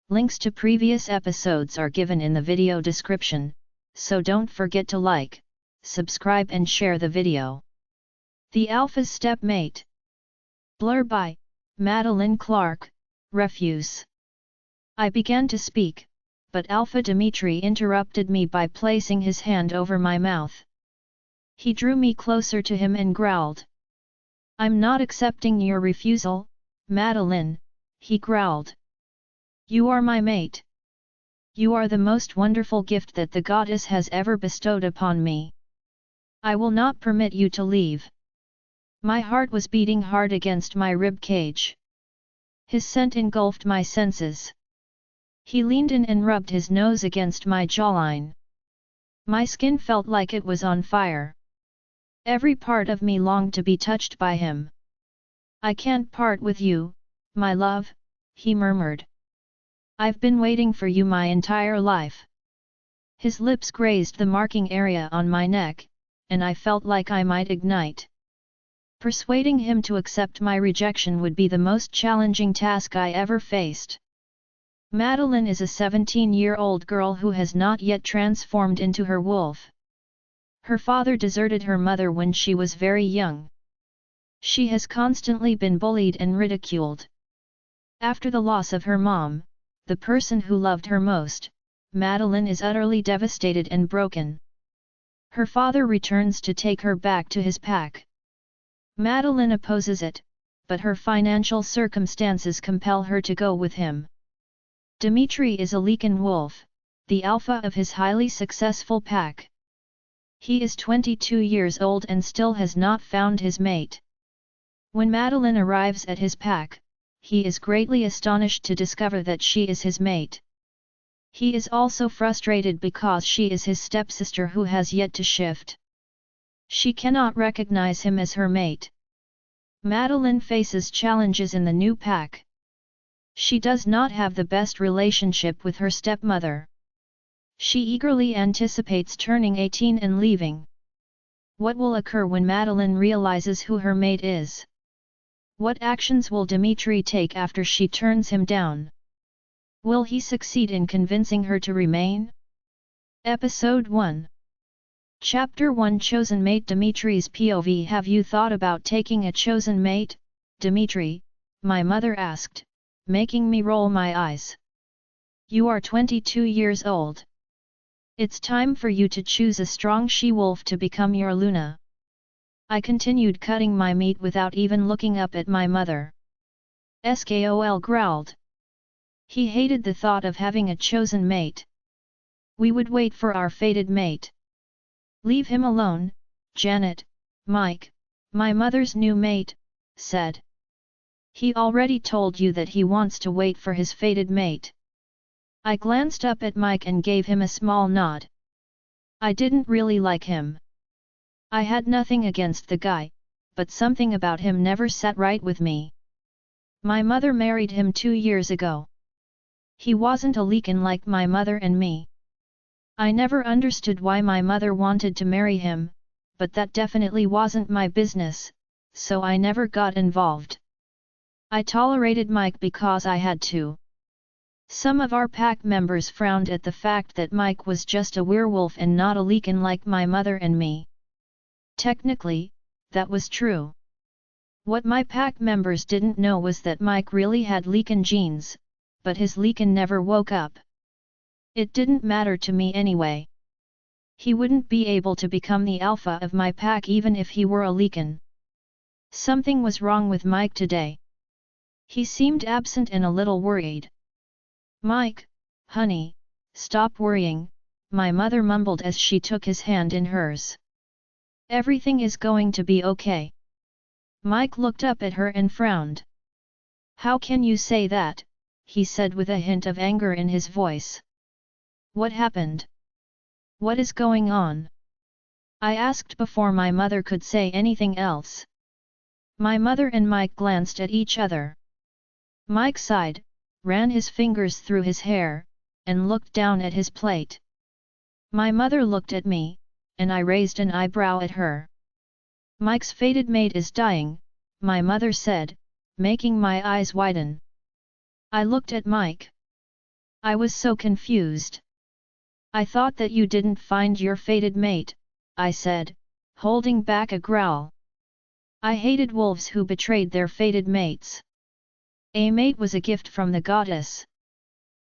Links to previous episodes are given in the video description, so don't forget to like, subscribe and share the video. The Alpha's Stepmate. Blurb by Madeline Clark, Refuse. I began to speak, but Alpha Dimitri interrupted me by placing his hand over my mouth. He drew me closer to him and growled. "I'm not accepting your refusal, Madeline," he growled. "You are my mate. You are the most wonderful gift that the goddess has ever bestowed upon me. I will not permit you to leave." My heart was beating hard against my rib cage. His scent engulfed my senses. He leaned in and rubbed his nose against my jawline. My skin felt like it was on fire. Every part of me longed to be touched by him. "I can't part with you, my love," he murmured. "I've been waiting for you my entire life." His lips grazed the marking area on my neck, and I felt like I might ignite. Persuading him to accept my rejection would be the most challenging task I ever faced. Madeline is a 17-year-old girl who has not yet transformed into her wolf. Her father deserted her mother when she was very young. She has constantly been bullied and ridiculed. After the loss of her mom, the person who loved her most, Madeline is utterly devastated and broken. Her father returns to take her back to his pack. Madeline opposes it, but her financial circumstances compel her to go with him. Dimitri is a Lycan wolf, the alpha of his highly successful pack. He is 22 years old and still has not found his mate. When Madeline arrives at his pack, he is greatly astonished to discover that she is his mate. He is also frustrated because she is his stepsister who has yet to shift. She cannot recognize him as her mate. Madeline faces challenges in the new pack. She does not have the best relationship with her stepmother. She eagerly anticipates turning 18 and leaving. What will occur when Madeline realizes who her mate is? What actions will Dimitri take after she turns him down? Will he succeed in convincing her to remain? Episode 1. Chapter 1 Chosen Mate. Dimitri's POV. Have you thought about taking a chosen mate, Dimitri? My mother asked, making me roll my eyes. You are 22 years old. It's time for you to choose a strong she-wolf to become your Luna. I continued cutting my meat without even looking up at my mother. Skol growled. He hated the thought of having a chosen mate. We would wait for our fated mate. Leave him alone, Janet. Mike, my mother's new mate, said. He already told you that he wants to wait for his fated mate. I glanced up at Mike and gave him a small nod. I didn't really like him. I had nothing against the guy, but something about him never sat right with me. My mother married him 2 years ago. He wasn't a Lycan like my mother and me. I never understood why my mother wanted to marry him, but that definitely wasn't my business, so I never got involved. I tolerated Mike because I had to. Some of our pack members frowned at the fact that Mike was just a werewolf and not a Lycan like my mother and me. Technically, that was true. What my pack members didn't know was that Mike really had Lycan genes, but his Lycan never woke up. It didn't matter to me anyway. He wouldn't be able to become the alpha of my pack even if he were a Lycan. Something was wrong with Mike today. He seemed absent and a little worried. "Mike, honey, stop worrying," my mother mumbled as she took his hand in hers. "Everything is going to be okay." Mike looked up at her and frowned. "How can you say that?" he said with a hint of anger in his voice. "What happened? What is going on?" I asked before my mother could say anything else. My mother and Mike glanced at each other. Mike sighed, ran his fingers through his hair, and looked down at his plate. My mother looked at me, and I raised an eyebrow at her. "Mike's fated mate is dying," my mother said, making my eyes widen. I looked at Mike. I was so confused. I thought that you didn't find your fated mate, I said, holding back a growl. I hated wolves who betrayed their fated mates. A mate was a gift from the goddess.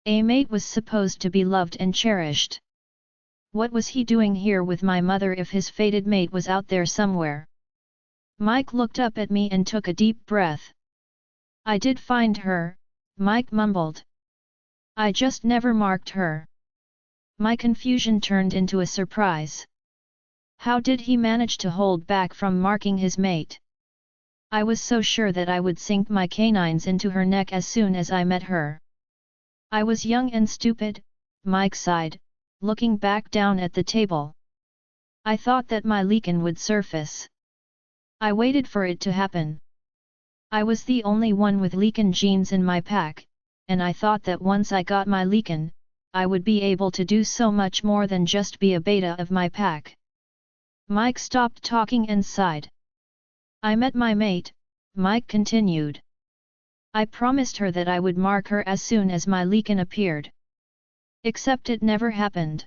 A mate was supposed to be loved and cherished. What was he doing here with my mother if his fated mate was out there somewhere? Mike looked up at me and took a deep breath. I did find her, Mike mumbled. I just never marked her. My confusion turned into a surprise. How did he manage to hold back from marking his mate? I was so sure that I would sink my canines into her neck as soon as I met her. I was young and stupid, Mike sighed, looking back down at the table. I thought that my lichen would surface. I waited for it to happen. I was the only one with lichen genes in my pack, and I thought that once I got my lichen, I would be able to do so much more than just be a beta of my pack. Mike stopped talking and sighed. I met my mate, Mike continued. I promised her that I would mark her as soon as my lichen appeared. Except it never happened.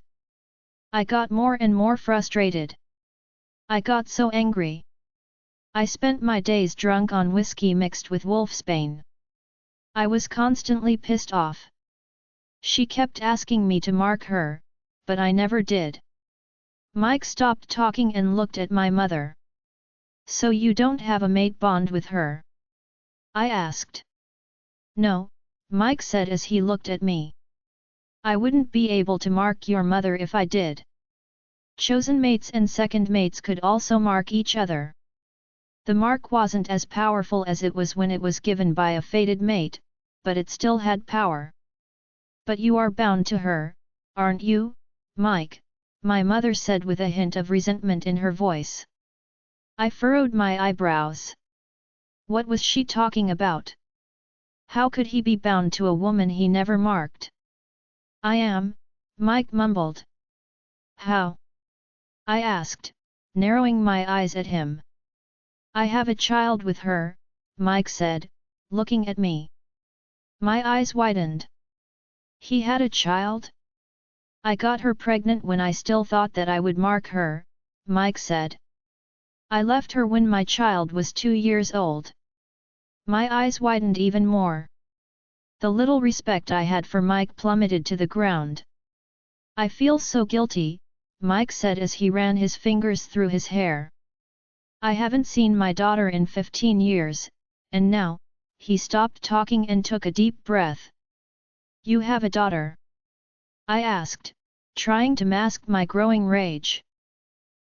I got more and more frustrated. I got so angry. I spent my days drunk on whiskey mixed with wolfsbane. I was constantly pissed off. She kept asking me to mark her, but I never did. Mike stopped talking and looked at my mother. So you don't have a mate bond with her? I asked. No, Mike said as he looked at me. I wouldn't be able to mark your mother if I did. Chosen mates and second mates could also mark each other. The mark wasn't as powerful as it was when it was given by a fated mate, but it still had power. But you are bound to her, aren't you, Mike? My mother said with a hint of resentment in her voice. I furrowed my eyebrows. What was she talking about? How could he be bound to a woman he never marked? I am, Mike mumbled. How? I asked, narrowing my eyes at him. I have a child with her, Mike said, looking at me. My eyes widened. He had a child? I got her pregnant when I still thought that I would mark her, Mike said. I left her when my child was 2 years old. My eyes widened even more. The little respect I had for Mike plummeted to the ground. I feel so guilty, Mike said as he ran his fingers through his hair. I haven't seen my daughter in 15 years, and now, he stopped talking and took a deep breath. You have a daughter? I asked, trying to mask my growing rage.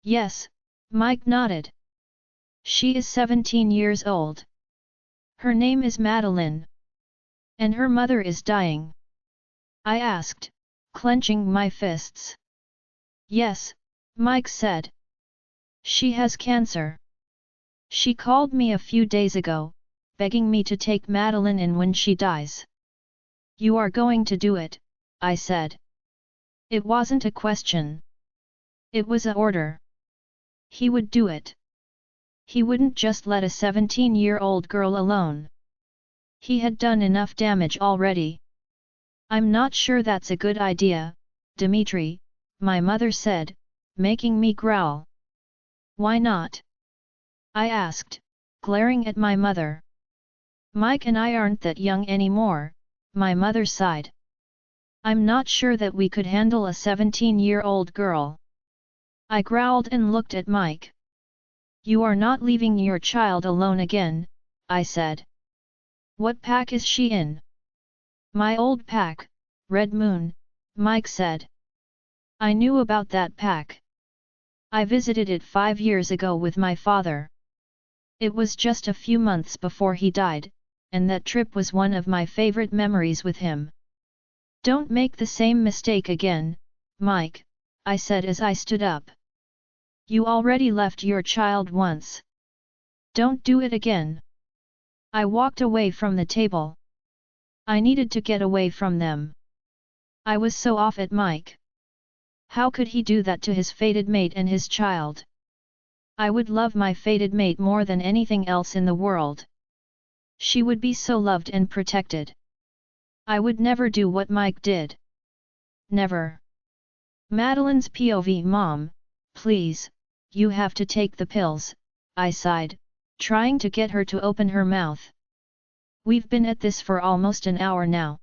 Yes, Mike nodded. She is 17 years old. Her name is Madeline. And her mother is dying. I asked, clenching my fists. Yes, Mike said. She has cancer. She called me a few days ago, begging me to take Madeline in when she dies. You are going to do it, I said. It wasn't a question. It was an order. He would do it. He wouldn't just let a 17-year-old girl alone. He had done enough damage already. I'm not sure that's a good idea, Dmitri, my mother said, making me growl. Why not? I asked, glaring at my mother. Mike and I aren't that young anymore, my mother sighed. I'm not sure that we could handle a 17-year-old girl. I growled and looked at Mike. You are not leaving your child alone again, I said. What pack is she in? My old pack, Red Moon, Mike said. I knew about that pack. I visited it 5 years ago with my father. It was just a few months before he died, and that trip was one of my favorite memories with him. Don't make the same mistake again, Mike, I said as I stood up. You already left your child once. Don't do it again. I walked away from the table. I needed to get away from them. I was so off at Mike. How could he do that to his fated mate and his child? I would love my fated mate more than anything else in the world. She would be so loved and protected. I would never do what Mike did. Never. Madeline's POV. Mom, please, you have to take the pills, I sighed, trying to get her to open her mouth. We've been at this for almost an hour now.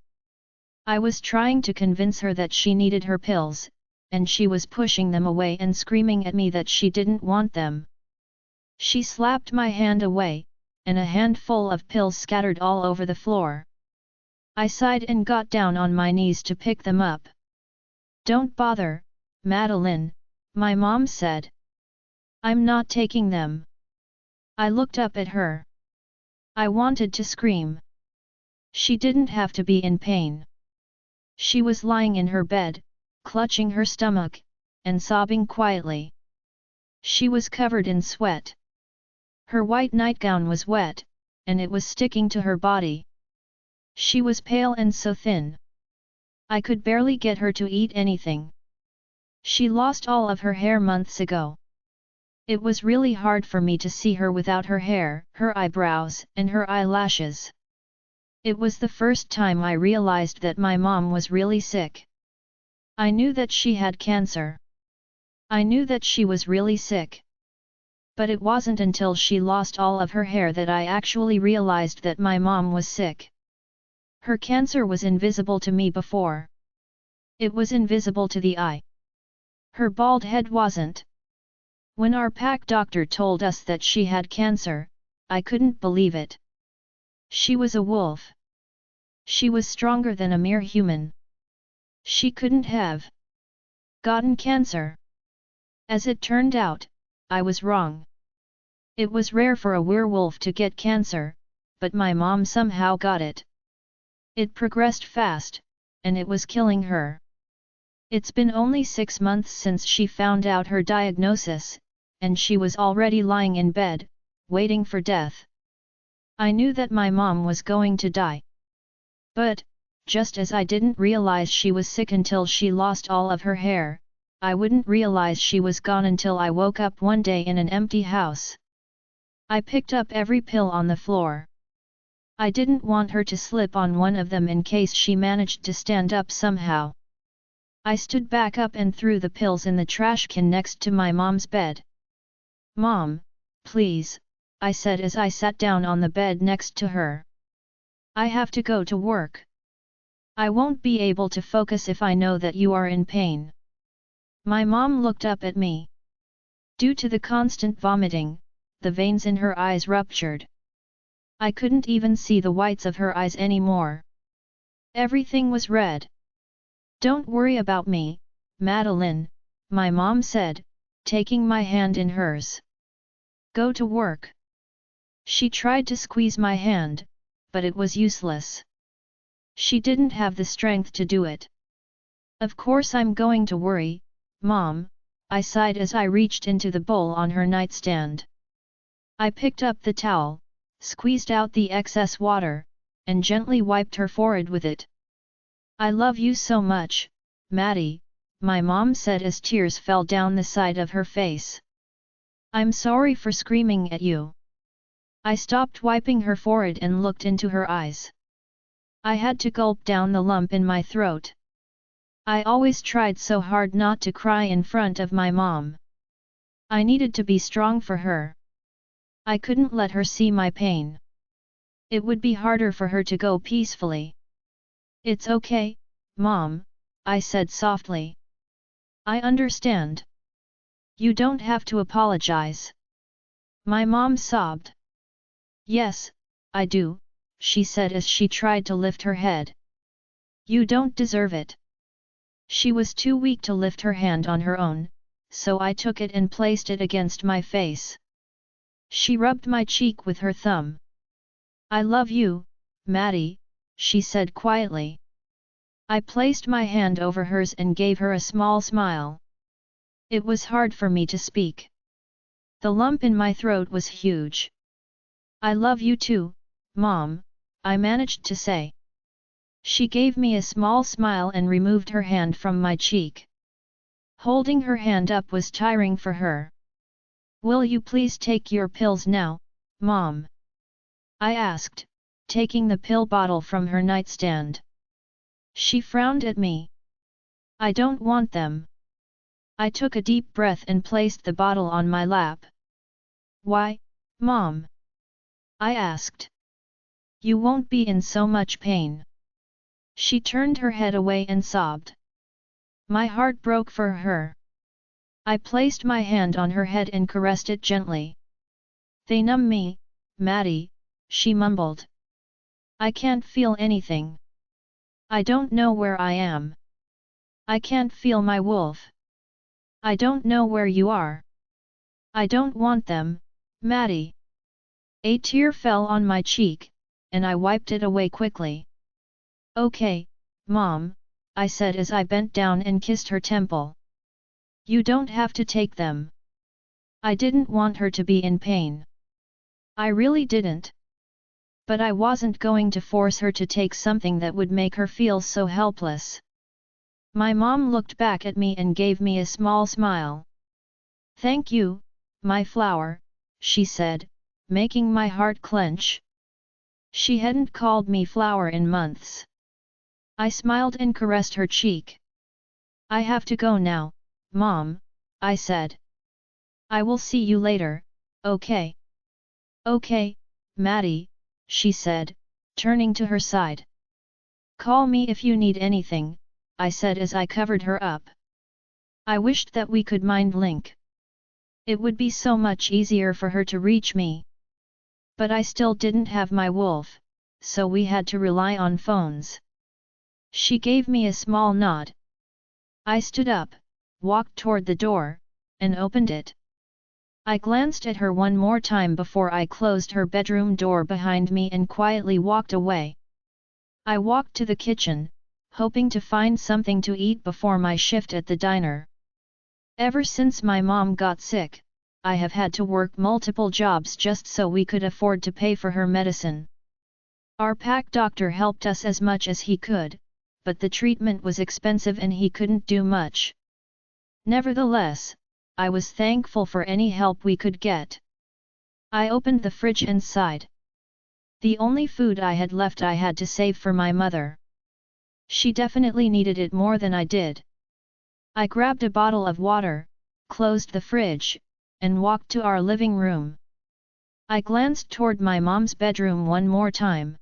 I was trying to convince her that she needed her pills, and she was pushing them away and screaming at me that she didn't want them. She slapped my hand away, and a handful of pills scattered all over the floor. I sighed and got down on my knees to pick them up. Don't bother, Madeline, my mom said. I'm not taking them. I looked up at her. I wanted to scream. She didn't have to be in pain. She was lying in her bed, clutching her stomach, and sobbing quietly. She was covered in sweat. Her white nightgown was wet, and it was sticking to her body. She was pale and so thin. I could barely get her to eat anything. She lost all of her hair months ago. It was really hard for me to see her without her hair, her eyebrows, and her eyelashes. It was the first time I realized that my mom was really sick. I knew that she had cancer. I knew that she was really sick. But it wasn't until she lost all of her hair that I actually realized that my mom was sick. Her cancer was invisible to me before. It was invisible to the eye. Her bald head wasn't. When our pack doctor told us that she had cancer, I couldn't believe it. She was a wolf. She was stronger than a mere human. She couldn't have gotten cancer. As it turned out, I was wrong. It was rare for a werewolf to get cancer, but my mom somehow got it. It progressed fast, and it was killing her. It's been only 6 months since she found out her diagnosis, and she was already lying in bed, waiting for death. I knew that my mom was going to die. But, just as I didn't realize she was sick until she lost all of her hair, I wouldn't realize she was gone until I woke up one day in an empty house. I picked up every pill on the floor. I didn't want her to slip on one of them in case she managed to stand up somehow. I stood back up and threw the pills in the trash can next to my mom's bed. Mom, please, I said as I sat down on the bed next to her. I have to go to work. I won't be able to focus if I know that you are in pain. My mom looked up at me. Due to the constant vomiting, the veins in her eyes ruptured. I couldn't even see the whites of her eyes anymore. Everything was red. Don't worry about me, Madeline, my mom said, taking my hand in hers. Go to work. She tried to squeeze my hand, but it was useless. She didn't have the strength to do it. Of course I'm going to worry, Mom, I sighed as I reached into the bowl on her nightstand. I picked up the towel, squeezed out the excess water, and gently wiped her forehead with it. I love you so much, Maddie, my mom said as tears fell down the side of her face. I'm sorry for screaming at you. I stopped wiping her forehead and looked into her eyes. I had to gulp down the lump in my throat. I always tried so hard not to cry in front of my mom. I needed to be strong for her. I couldn't let her see my pain. It would be harder for her to go peacefully. It's okay, Mom, I said softly. I understand. You don't have to apologize. My mom sobbed. Yes, I do, she said as she tried to lift her head. You don't deserve it. She was too weak to lift her hand on her own, so I took it and placed it against my face. She rubbed my cheek with her thumb. I love you, Maddie, she said quietly. I placed my hand over hers and gave her a small smile. It was hard for me to speak. The lump in my throat was huge. I love you too, Mom, I managed to say. She gave me a small smile and removed her hand from my cheek. Holding her hand up was tiring for her. Will you please take your pills now, Mom? I asked, taking the pill bottle from her nightstand. She frowned at me. I don't want them. I took a deep breath and placed the bottle on my lap. Why, Mom? I asked. You won't be in so much pain. She turned her head away and sobbed. My heart broke for her. I placed my hand on her head and caressed it gently. They numb me, Maddie, she mumbled. I can't feel anything. I don't know where I am. I can't feel my wolf. I don't know where you are. I don't want them, Maddie. A tear fell on my cheek, and I wiped it away quickly. Okay, Mom, I said as I bent down and kissed her temple. You don't have to take them. I didn't want her to be in pain. I really didn't. But I wasn't going to force her to take something that would make her feel so helpless. My mom looked back at me and gave me a small smile. Thank you, my flower, she said, making my heart clench. She hadn't called me flower in months. I smiled and caressed her cheek. I have to go now, Mom, I said. I will see you later, okay? Okay, Maddie, she said, turning to her side. Call me if you need anything, I said as I covered her up. I wished that we could mind link. It would be so much easier for her to reach me. But I still didn't have my wolf, so we had to rely on phones. She gave me a small nod. I stood up, walked toward the door, and opened it. I glanced at her one more time before I closed her bedroom door behind me and quietly walked away. I walked to the kitchen, hoping to find something to eat before my shift at the diner. Ever since my mom got sick, I have had to work multiple jobs just so we could afford to pay for her medicine. Our pack doctor helped us as much as he could, but the treatment was expensive and he couldn't do much. Nevertheless, I was thankful for any help we could get. I opened the fridge and sighed. The only food I had left I had to save for my mother. She definitely needed it more than I did. I grabbed a bottle of water, closed the fridge, and walked to our living room. I glanced toward my mom's bedroom one more time.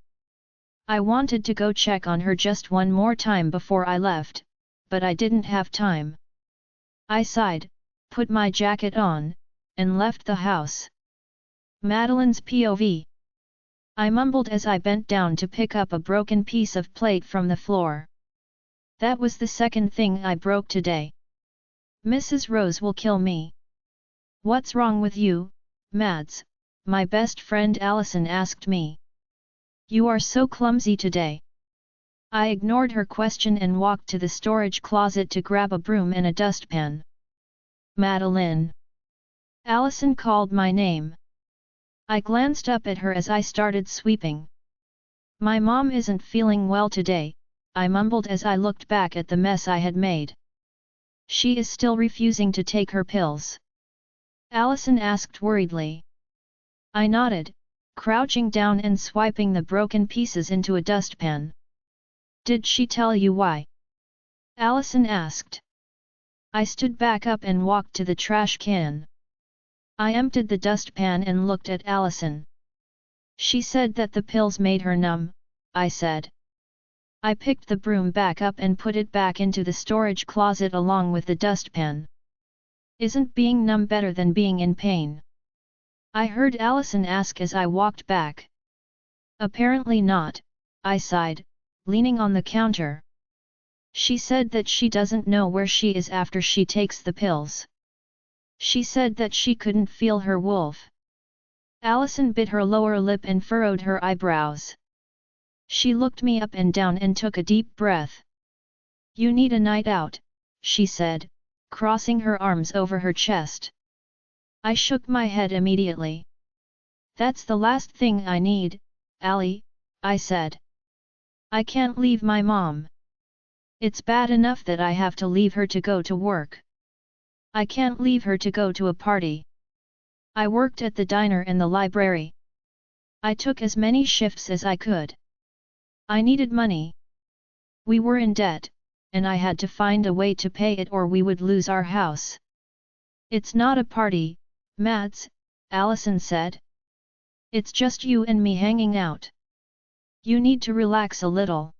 I wanted to go check on her just one more time before I left, but I didn't have time. I sighed, put my jacket on, and left the house. Madeline's POV. I mumbled as I bent down to pick up a broken piece of plate from the floor. That was the second thing I broke today. Mrs. Rose will kill me. What's wrong with you, Mads? My best friend Allison asked me. You are so clumsy today. I ignored her question and walked to the storage closet to grab a broom and a dustpan. Madeline. Allison called my name. I glanced up at her as I started sweeping. My mom isn't feeling well today, I mumbled as I looked back at the mess I had made. She is still refusing to take her pills? Allison asked worriedly. I nodded, crouching down and swiping the broken pieces into a dustpan. Did she tell you why? Allison asked. I stood back up and walked to the trash can. I emptied the dustpan and looked at Allison. She said that the pills made her numb, I said. I picked the broom back up and put it back into the storage closet along with the dustpan. Isn't being numb better than being in pain? I heard Allison ask as I walked back. Apparently not, I sighed, leaning on the counter. She said that she doesn't know where she is after she takes the pills. She said that she couldn't feel her wolf. Allison bit her lower lip and furrowed her eyebrows. She looked me up and down and took a deep breath. You need a night out, she said, crossing her arms over her chest. I shook my head immediately. That's the last thing I need, Allie, I said. I can't leave my mom. It's bad enough that I have to leave her to go to work. I can't leave her to go to a party. I worked at the diner and the library. I took as many shifts as I could. I needed money. We were in debt, and I had to find a way to pay it or we would lose our house. It's not a party, Mads, Allison said. It's just you and me hanging out. You need to relax a little.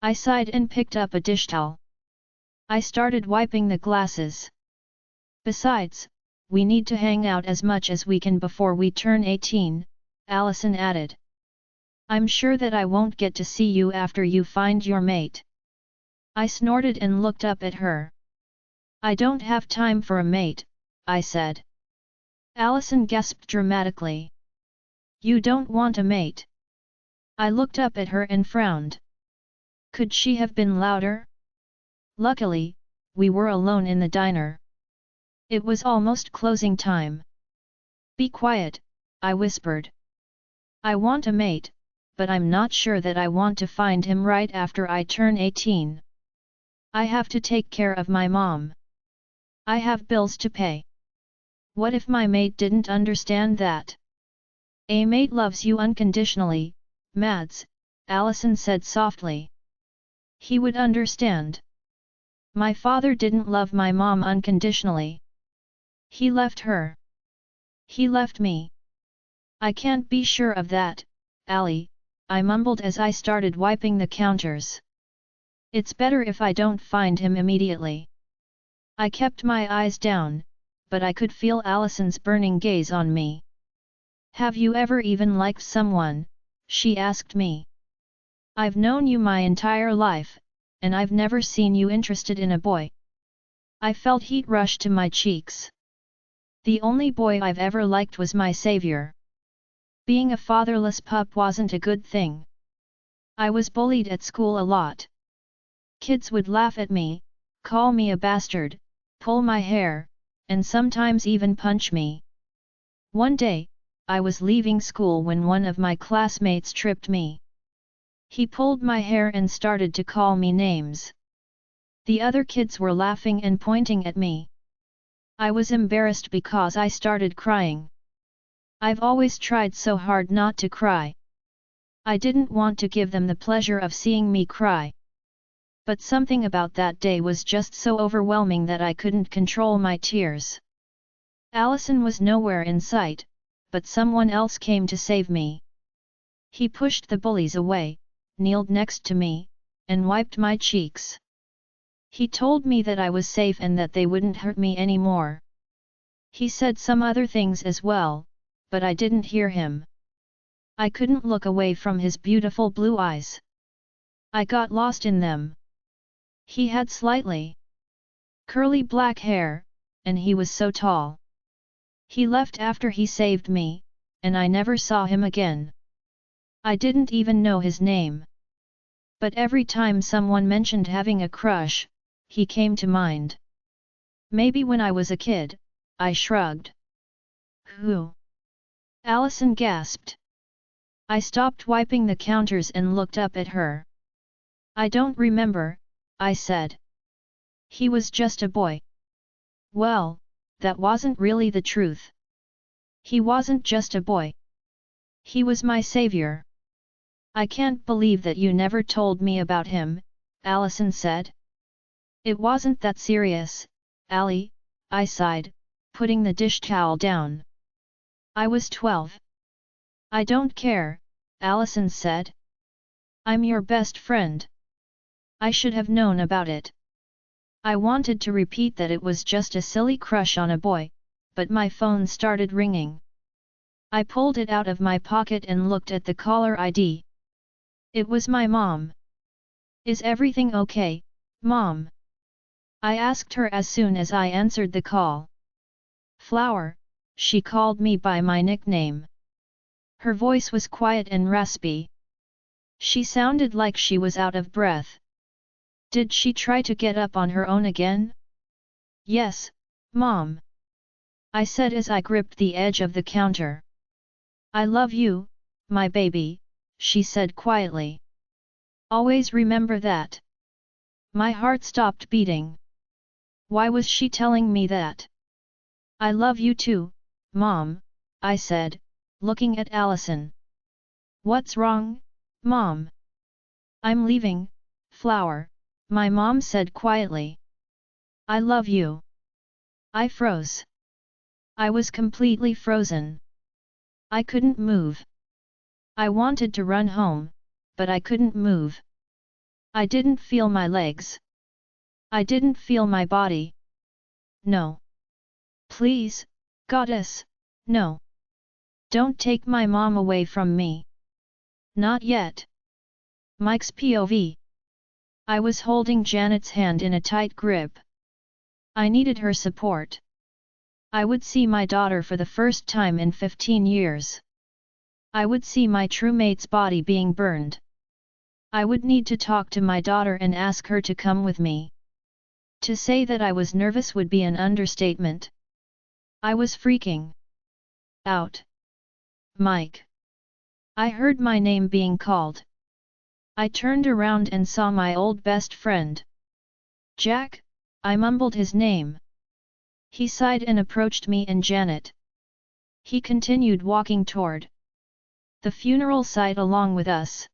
I sighed and picked up a dish towel. I started wiping the glasses. Besides, we need to hang out as much as we can before we turn 18, Allison added. I'm sure that I won't get to see you after you find your mate. I snorted and looked up at her. I don't have time for a mate, I said. Allison gasped dramatically. You don't want a mate? I looked up at her and frowned. Could she have been louder? Luckily, we were alone in the diner. It was almost closing time. Be quiet, I whispered. I want a mate, but I'm not sure that I want to find him right after I turn 18. I have to take care of my mom. I have bills to pay. What if my mate didn't understand that? A mate loves you unconditionally, Mads, Allison said softly. He would understand. My father didn't love my mom unconditionally. He left her. He left me. I can't be sure of that, Allie, I mumbled as I started wiping the counters. It's better if I don't find him immediately. I kept my eyes down, but I could feel Allison's burning gaze on me. Have you ever even liked someone? She asked me. I've known you my entire life, and I've never seen you interested in a boy. I felt heat rush to my cheeks. The only boy I've ever liked was my savior. Being a fatherless pup wasn't a good thing. I was bullied at school a lot. Kids would laugh at me, call me a bastard, pull my hair, and sometimes even punch me. One day, I was leaving school when one of my classmates tripped me. He pulled my hair and started to call me names. The other kids were laughing and pointing at me. I was embarrassed because I started crying. I've always tried so hard not to cry. I didn't want to give them the pleasure of seeing me cry. But something about that day was just so overwhelming that I couldn't control my tears. Allison was nowhere in sight, but someone else came to save me. He pushed the bullies away, kneeled next to me, and wiped my cheeks. He told me that I was safe and that they wouldn't hurt me anymore. He said some other things as well, but I didn't hear him. I couldn't look away from his beautiful blue eyes. I got lost in them. He had slightly curly black hair, and he was so tall. He left after he saved me, and I never saw him again. I didn't even know his name. But every time someone mentioned having a crush, he came to mind. Maybe when I was a kid, I shrugged. Who? Allison gasped. I stopped wiping the counters and looked up at her. I don't remember, I said. He was just a boy. Well, that wasn't really the truth. He wasn't just a boy. He was my savior. I can't believe that you never told me about him, Allison said. It wasn't that serious, Allie, I sighed, putting the dish towel down. I was 12. I don't care, Allison said. I'm your best friend. I should have known about it. I wanted to repeat that it was just a silly crush on a boy, but my phone started ringing. I pulled it out of my pocket and looked at the caller ID. It was my mom. Is everything okay, Mom? I asked her as soon as I answered the call. Flower, she called me by my nickname. Her voice was quiet and raspy. She sounded like she was out of breath. Did she try to get up on her own again? Yes, Mom. I said as I gripped the edge of the counter. I love you, my baby, she said quietly. Always remember that. My heart stopped beating. Why was she telling me that? I love you too, Mom, I said, looking at Allison. What's wrong, Mom? I'm leaving, Flower, my mom said quietly. I love you. I froze. I was completely frozen. I couldn't move. I wanted to run home, but I couldn't move. I didn't feel my legs. I didn't feel my body. No. Please, goddess, no. Don't take my mom away from me. Not yet. Mike's POV. I was holding Janet's hand in a tight grip. I needed her support. I would see my daughter for the first time in 15 years. I would see my true mate's body being burned. I would need to talk to my daughter and ask her to come with me. To say that I was nervous would be an understatement. I was freaking out. Mike. I heard my name being called. I turned around and saw my old best friend. Jack, I mumbled his name. He sighed and approached me and Janet. He continued walking toward the funeral site along with us.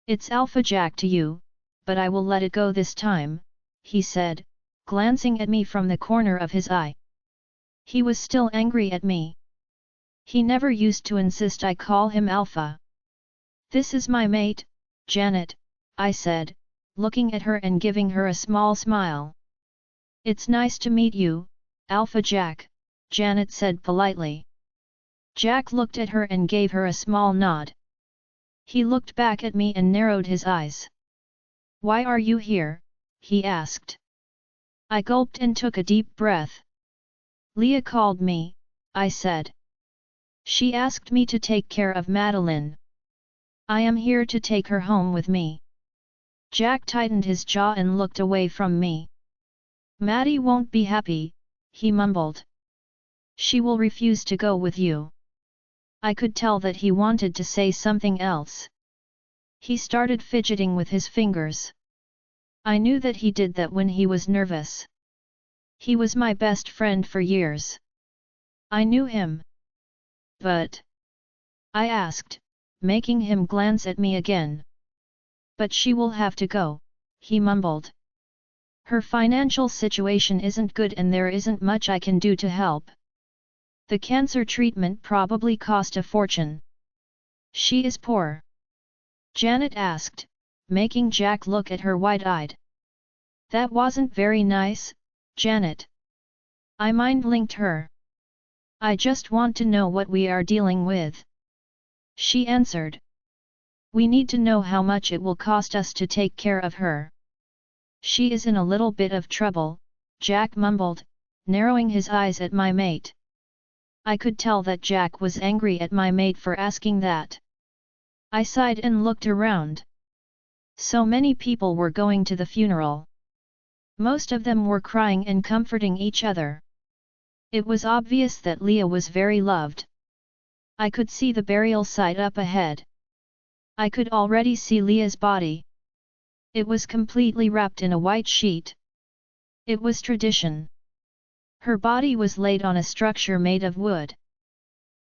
It's Alpha Jack to you, but I will let it go this time, he said, glancing at me from the corner of his eye. He was still angry at me. He never used to insist I call him Alpha. This is my mate, Janet, I said, looking at her and giving her a small smile. It's nice to meet you, Alpha Jack, Janet said politely. Jack looked at her and gave her a small nod. He looked back at me and narrowed his eyes. Why are you here? He asked. I gulped and took a deep breath. Leah called me, I said. She asked me to take care of Madeline. I am here to take her home with me. Jack tightened his jaw and looked away from me. Maddie won't be happy, he mumbled. She will refuse to go with you. I could tell that he wanted to say something else. He started fidgeting with his fingers. I knew that he did that when he was nervous. He was my best friend for years. I knew him. But? I asked, making him glance at me again. But she will have to go, he mumbled. Her financial situation isn't good and there isn't much I can do to help. The cancer treatment probably cost a fortune. She is poor? Janet asked, making Jack look at her wide-eyed. That wasn't very nice, Janet. I mind-linked her. I just want to know what we are dealing with. She answered. We need to know how much it will cost us to take care of her. She is in a little bit of trouble, Jack mumbled, narrowing his eyes at my mate. I could tell that Jack was angry at my mate for asking that. I sighed and looked around. So many people were going to the funeral. Most of them were crying and comforting each other. It was obvious that Leah was very loved. I could see the burial site up ahead. I could already see Leah's body. It was completely wrapped in a white sheet. It was tradition. Her body was laid on a structure made of wood.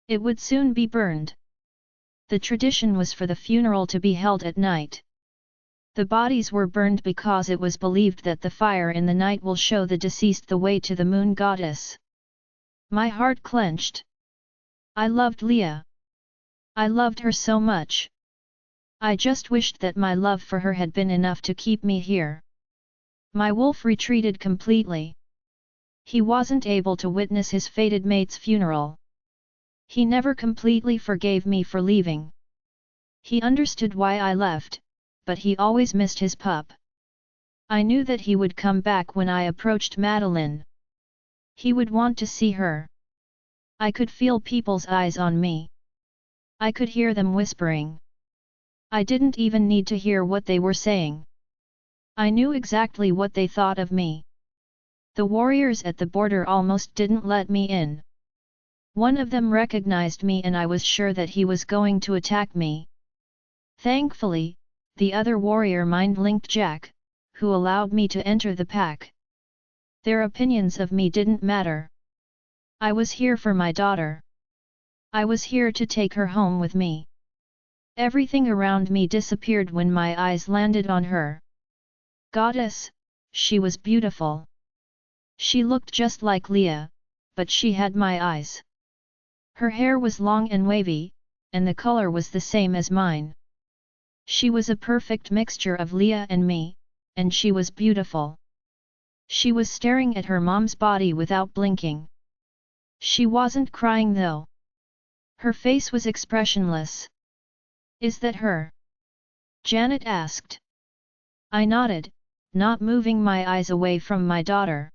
It would soon be burned. The tradition was for the funeral to be held at night. The bodies were burned because it was believed that the fire in the night will show the deceased the way to the moon goddess. My heart clenched. I loved Leah. I loved her so much. I just wished that my love for her had been enough to keep me here. My wolf retreated completely. He wasn't able to witness his fated mate's funeral. He never completely forgave me for leaving. He understood why I left, but he always missed his pup. I knew that he would come back when I approached Madeline. He would want to see her. I could feel people's eyes on me. I could hear them whispering. I didn't even need to hear what they were saying. I knew exactly what they thought of me. The warriors at the border almost didn't let me in. One of them recognized me and I was sure that he was going to attack me. Thankfully, the other warrior mind-linked Jack, who allowed me to enter the pack. Their opinions of me didn't matter. I was here for my daughter. I was here to take her home with me. Everything around me disappeared when my eyes landed on her. Goddess, she was beautiful. She looked just like Leah, but she had my eyes. Her hair was long and wavy, and the color was the same as mine. She was a perfect mixture of Leah and me, and she was beautiful. She was staring at her mom's body without blinking. She wasn't crying though. Her face was expressionless. Is that her? Janet asked. I nodded, not moving my eyes away from my daughter.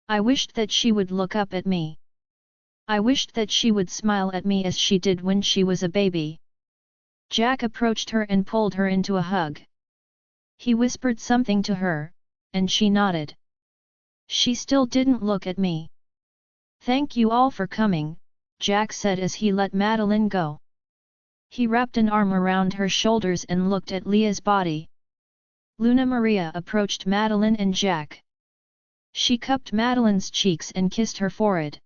I wished that she would look up at me. I wished that she would smile at me as she did when she was a baby. Jack approached her and pulled her into a hug. He whispered something to her, and she nodded. She still didn't look at me. Thank you all for coming, Jack said as he let Madeline go. He wrapped an arm around her shoulders and looked at Leah's body. Luna Maria approached Madeline and Jack. She cupped Madeline's cheeks and kissed her forehead.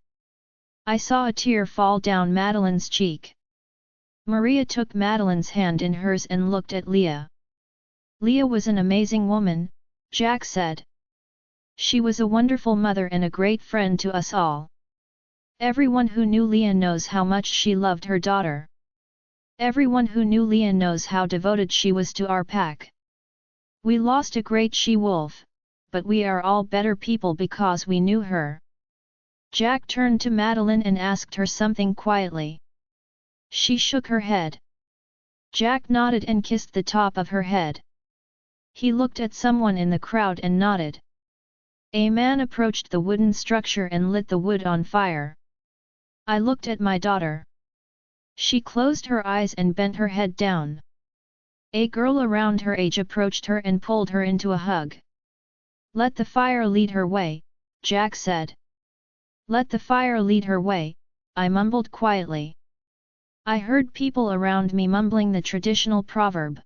I saw a tear fall down Madeline's cheek. Maria took Madeline's hand in hers and looked at Leah. Leah was an amazing woman, Jack said. She was a wonderful mother and a great friend to us all. Everyone who knew Leah knows how much she loved her daughter. Everyone who knew Leah knows how devoted she was to our pack. We lost a great she-wolf, but we are all better people because we knew her. Jack turned to Madeline and asked her something quietly. She shook her head. Jack nodded and kissed the top of her head. He looked at someone in the crowd and nodded. A man approached the wooden structure and lit the wood on fire. I looked at my daughter. She closed her eyes and bent her head down. A girl around her age approached her and pulled her into a hug. Let the fire lead her way, Jack said. Let the fire lead her way, I mumbled quietly. I heard people around me mumbling the traditional proverb.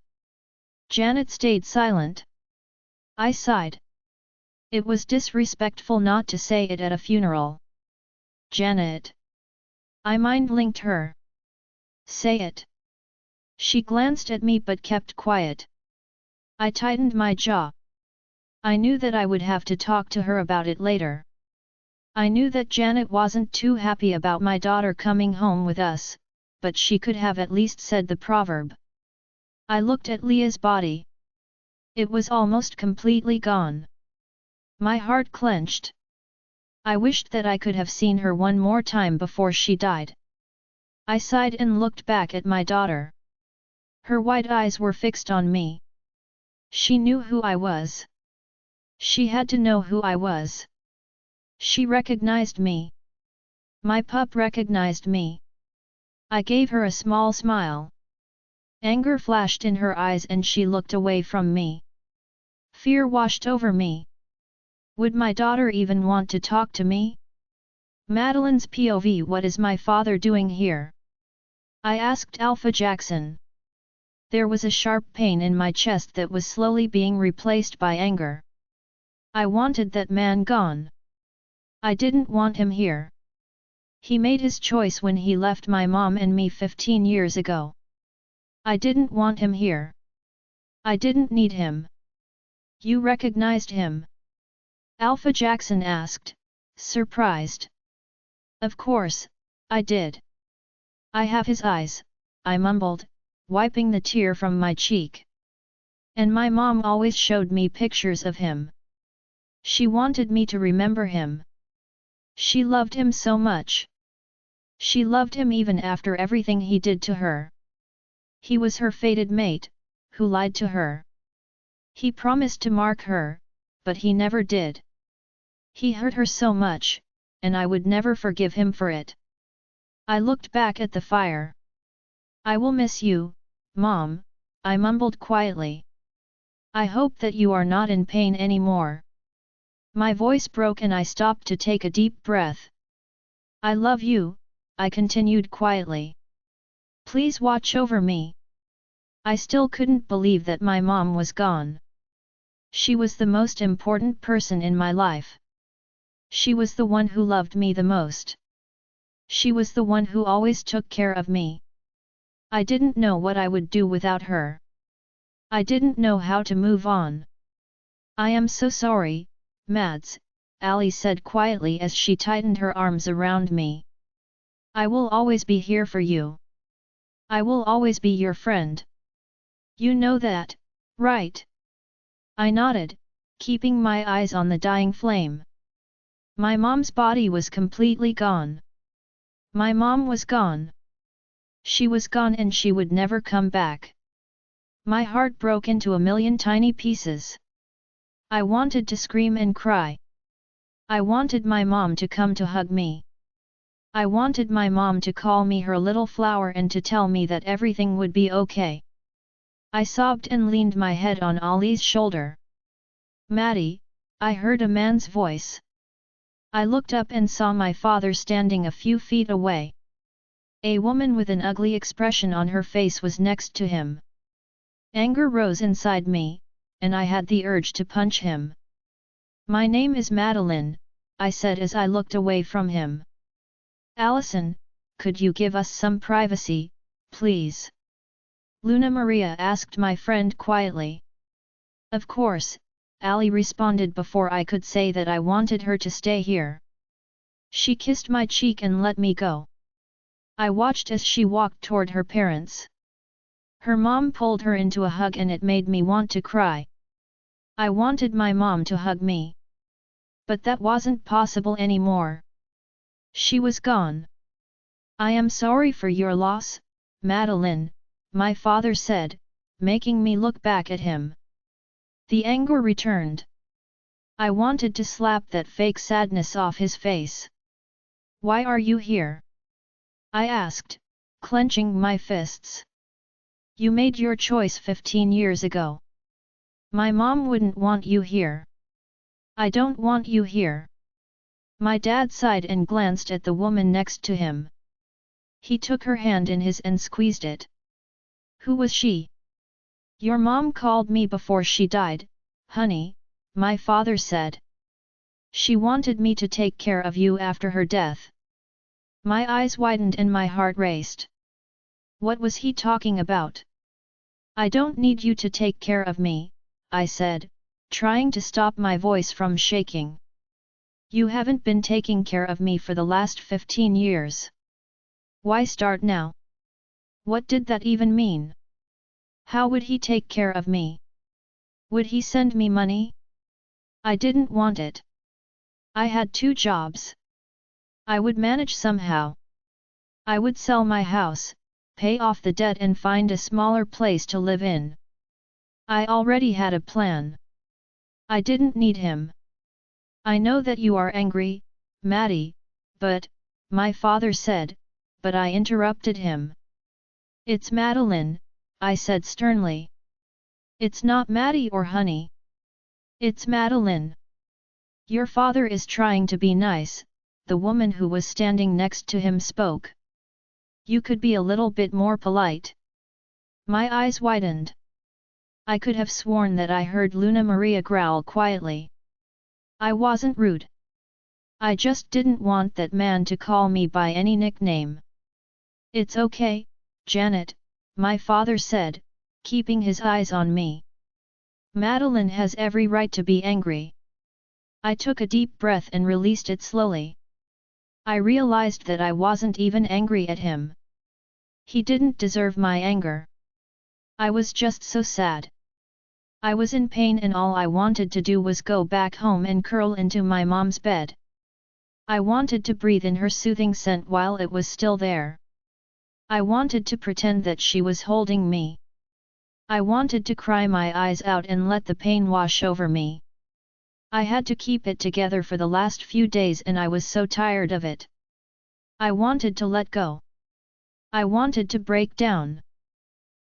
Janet stayed silent. I sighed. It was disrespectful not to say it at a funeral. Janet. I mind-linked her. Say it. She glanced at me but kept quiet. I tightened my jaw. I knew that I would have to talk to her about it later. I knew that Janet wasn't too happy about my daughter coming home with us, but she could have at least said the proverb. I looked at Leah's body. It was almost completely gone. My heart clenched. I wished that I could have seen her one more time before she died. I sighed and looked back at my daughter. Her wide eyes were fixed on me. She knew who I was. She had to know who I was. She recognized me. My pup recognized me. I gave her a small smile. Anger flashed in her eyes and she looked away from me. Fear washed over me. Would my daughter even want to talk to me? Madeline's POV. What is my father doing here? I asked Alpha Jackson. There was a sharp pain in my chest that was slowly being replaced by anger. I wanted that man gone. I didn't want him here. He made his choice when he left my mom and me 15 years ago. I didn't want him here. I didn't need him. You recognized him? Alpha Jackson asked, surprised. Of course, I did. I have his eyes, I mumbled, wiping the tear from my cheek. And my mom always showed me pictures of him. She wanted me to remember him. She loved him so much. She loved him even after everything he did to her. He was her fated mate, who lied to her. He promised to mark her, but he never did. He hurt her so much, and I would never forgive him for it. I looked back at the fire. I will miss you, Mom, I mumbled quietly. I hope that you are not in pain anymore. My voice broke and I stopped to take a deep breath. I love you, I continued quietly. Please watch over me. I still couldn't believe that my mom was gone. She was the most important person in my life. She was the one who loved me the most. She was the one who always took care of me. I didn't know what I would do without her. I didn't know how to move on. I am so sorry, Mads, Ali said quietly as she tightened her arms around me. I will always be here for you. I will always be your friend. You know that, right? I nodded, keeping my eyes on the dying flame. My mom's body was completely gone. My mom was gone. She was gone and she would never come back. My heart broke into a million tiny pieces. I wanted to scream and cry. I wanted my mom to come to hug me. I wanted my mom to call me her little flower and to tell me that everything would be okay. I sobbed and leaned my head on Ali's shoulder. Maddie, I heard a man's voice. I looked up and saw my father standing a few feet away. A woman with an ugly expression on her face was next to him. Anger rose inside me, and I had the urge to punch him. My name is Madeline, I said as I looked away from him. Allison, could you give us some privacy, please? Luna Maria asked my friend quietly. Of course, Ali responded before I could say that I wanted her to stay here. She kissed my cheek and let me go. I watched as she walked toward her parents. Her mom pulled her into a hug and it made me want to cry. I wanted my mom to hug me. But that wasn't possible anymore. She was gone. I am sorry for your loss, Madeline, my father said, making me look back at him. The anger returned. I wanted to slap that fake sadness off his face. Why are you here? I asked, clenching my fists. You made your choice 15 years ago. My mom wouldn't want you here. I don't want you here. My dad sighed and glanced at the woman next to him. He took her hand in his and squeezed it. Who was she? Your mom called me before she died, honey, my father said. She wanted me to take care of you after her death. My eyes widened and my heart raced. What was he talking about? I don't need you to take care of me, I said, trying to stop my voice from shaking. You haven't been taking care of me for the last 15 years. Why start now? What did that even mean? How would he take care of me? Would he send me money? I didn't want it. I had 2 jobs. I would manage somehow. I would sell my house, pay off the debt and find a smaller place to live in. I already had a plan. I didn't need him. I know that you are angry, Maddie, but, my father said, but I interrupted him. It's Madeline, I said sternly. It's not Maddie or honey. It's Madeline. Your father is trying to be nice, the woman who was standing next to him spoke. You could be a little bit more polite. My eyes widened. I could have sworn that I heard Luna Maria growl quietly. I wasn't rude. I just didn't want that man to call me by any nickname. It's okay, Janet, my father said, keeping his eyes on me. Madeline has every right to be angry. I took a deep breath and released it slowly. I realized that I wasn't even angry at him. He didn't deserve my anger. I was just so sad. I was in pain and all I wanted to do was go back home and curl into my mom's bed. I wanted to breathe in her soothing scent while it was still there. I wanted to pretend that she was holding me. I wanted to cry my eyes out and let the pain wash over me. I had to keep it together for the last few days and I was so tired of it. I wanted to let go. I wanted to break down.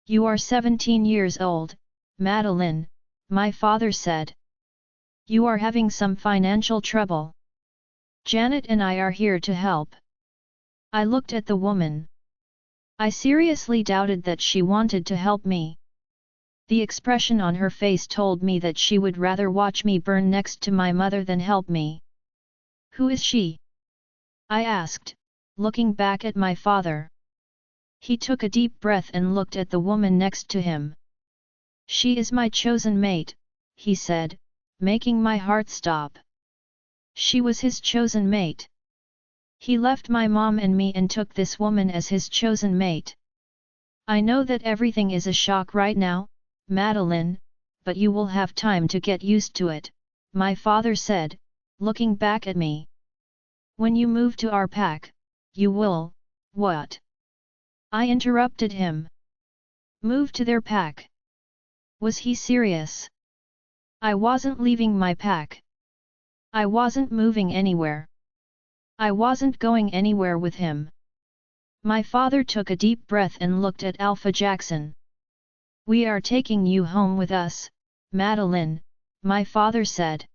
You are 17 years old, Madeline, my father said. You are having some financial trouble. Janet and I are here to help. I looked at the woman. I seriously doubted that she wanted to help me. The expression on her face told me that she would rather watch me burn next to my mother than help me. Who is she? I asked, looking back at my father. He took a deep breath and looked at the woman next to him. She is my chosen mate, he said, making my heart stop. She was his chosen mate. He left my mom and me and took this woman as his chosen mate. I know that everything is a shock right now, Madeline, but you will have time to get used to it, my father said, looking back at me. When you move to our pack, you will, what? I interrupted him. Move to their pack. Was he serious? I wasn't leaving my pack. I wasn't moving anywhere. I wasn't going anywhere with him. My father took a deep breath and looked at Alpha Jackson. We are taking you home with us, Madeline, my father said.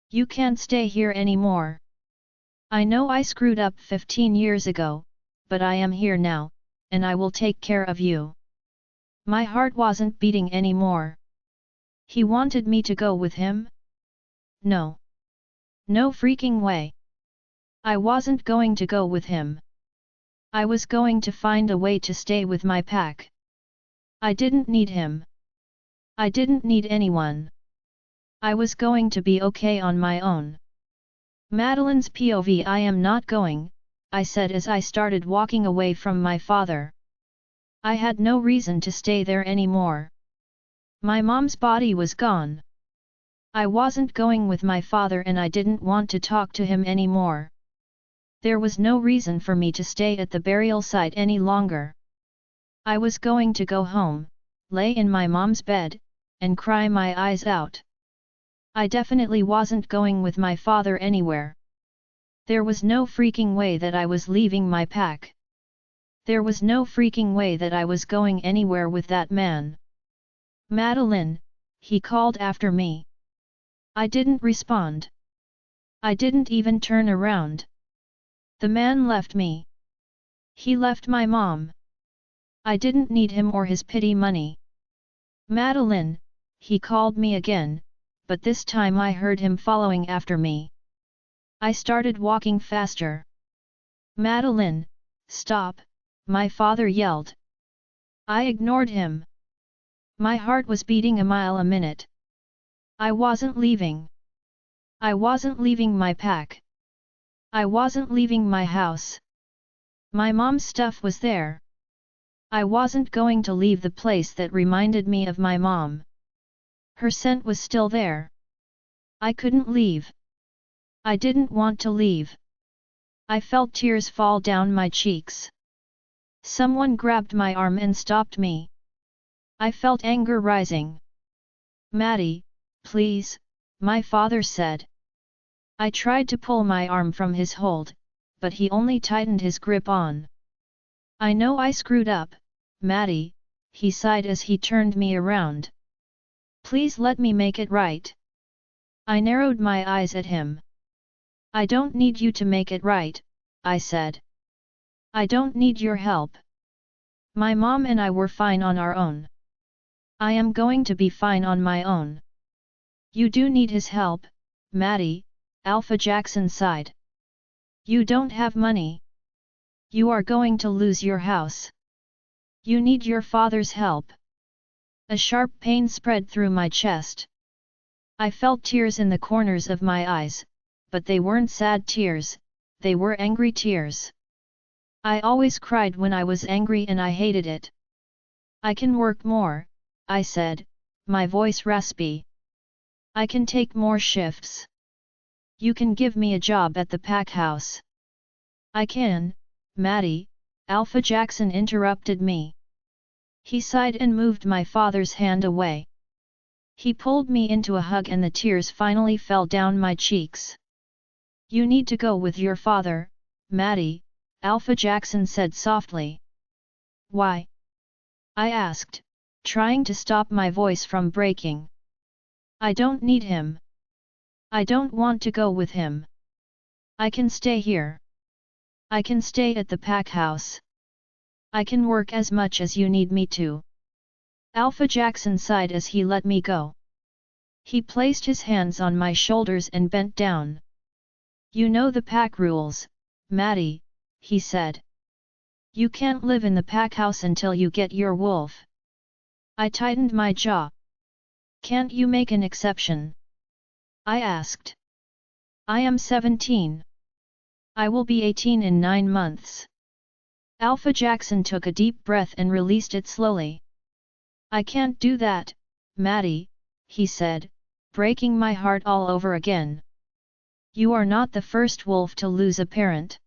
You can't stay here anymore. I know I screwed up 15 years ago, but I am here now, and I will take care of you. My heart wasn't beating anymore. He wanted me to go with him? No. No freaking way. I wasn't going to go with him. I was going to find a way to stay with my pack. I didn't need him. I didn't need anyone. I was going to be okay on my own. Madeline's POV. I am not going, I said as I started walking away from my father. I had no reason to stay there anymore. My mom's body was gone. I wasn't going with my father and I didn't want to talk to him anymore. There was no reason for me to stay at the burial site any longer. I was going to go home, lay in my mom's bed, and cry my eyes out. I definitely wasn't going with my father anywhere. There was no freaking way that I was leaving my pack. There was no freaking way that I was going anywhere with that man. Madeline, he called after me. I didn't respond. I didn't even turn around. The man left me. He left my mom. I didn't need him or his pity money. Madeline, he called me again, but this time I heard him following after me. I started walking faster. Madeline, stop, my father yelled. I ignored him. My heart was beating a mile a minute. I wasn't leaving. I wasn't leaving my pack. I wasn't leaving my house. My mom's stuff was there. I wasn't going to leave the place that reminded me of my mom. Her scent was still there. I couldn't leave. I didn't want to leave. I felt tears fall down my cheeks. Someone grabbed my arm and stopped me. I felt anger rising. Maddie, please, my father said. I tried to pull my arm from his hold, but he only tightened his grip on. I know I screwed up, Maddie, he sighed as he turned me around. Please let me make it right. I narrowed my eyes at him. I don't need you to make it right, I said. I don't need your help. My mom and I were fine on our own. I am going to be fine on my own. You do need his help, Maddie, Alpha Jackson sighed. You don't have money. You are going to lose your house. You need your father's help. A sharp pain spread through my chest. I felt tears in the corners of my eyes, but they weren't sad tears, they were angry tears. I always cried when I was angry and I hated it. I can work more, I said, my voice raspy. I can take more shifts. You can give me a job at the pack house. I can, Maddie, Alpha Jackson interrupted me. He sighed and moved my father's hand away. He pulled me into a hug and the tears finally fell down my cheeks. You need to go with your father, Maddie, Alpha Jackson said softly. Why? I asked, trying to stop my voice from breaking. I don't need him. I don't want to go with him. I can stay here. I can stay at the pack house. I can work as much as you need me to. Alpha Jackson sighed as he let me go. He placed his hands on my shoulders and bent down. You know the pack rules, Maddie, he said. You can't live in the pack house until you get your wolf. I tightened my jaw. Can't you make an exception? I asked. I am 17. I will be 18 in 9 months. Alpha Jackson took a deep breath and released it slowly. I can't do that, Maddie, he said, breaking my heart all over again. You are not the first wolf to lose a parent.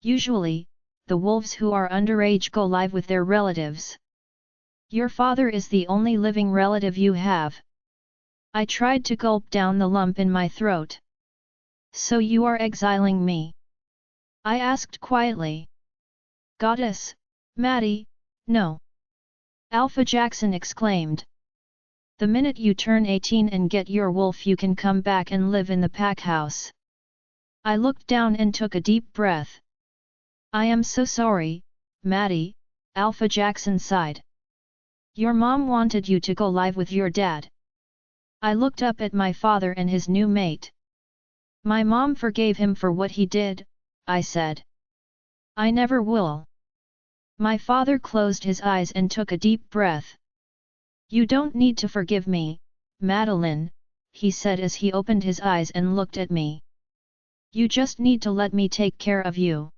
Usually, the wolves who are underage go live with their relatives. Your father is the only living relative you have. I tried to gulp down the lump in my throat. So you are exiling me? I asked quietly. Goddess, Maddie, no. Alpha Jackson exclaimed. The minute you turn 18 and get your wolf you can come back and live in the pack house. I looked down and took a deep breath. I am so sorry, Maddie, Alpha Jackson sighed. Your mom wanted you to go live with your dad. I looked up at my father and his new mate. My mom forgave him for what he did, I said. I never will. My father closed his eyes and took a deep breath. You don't need to forgive me, Madeline, he said as he opened his eyes and looked at me. You just need to let me take care of you.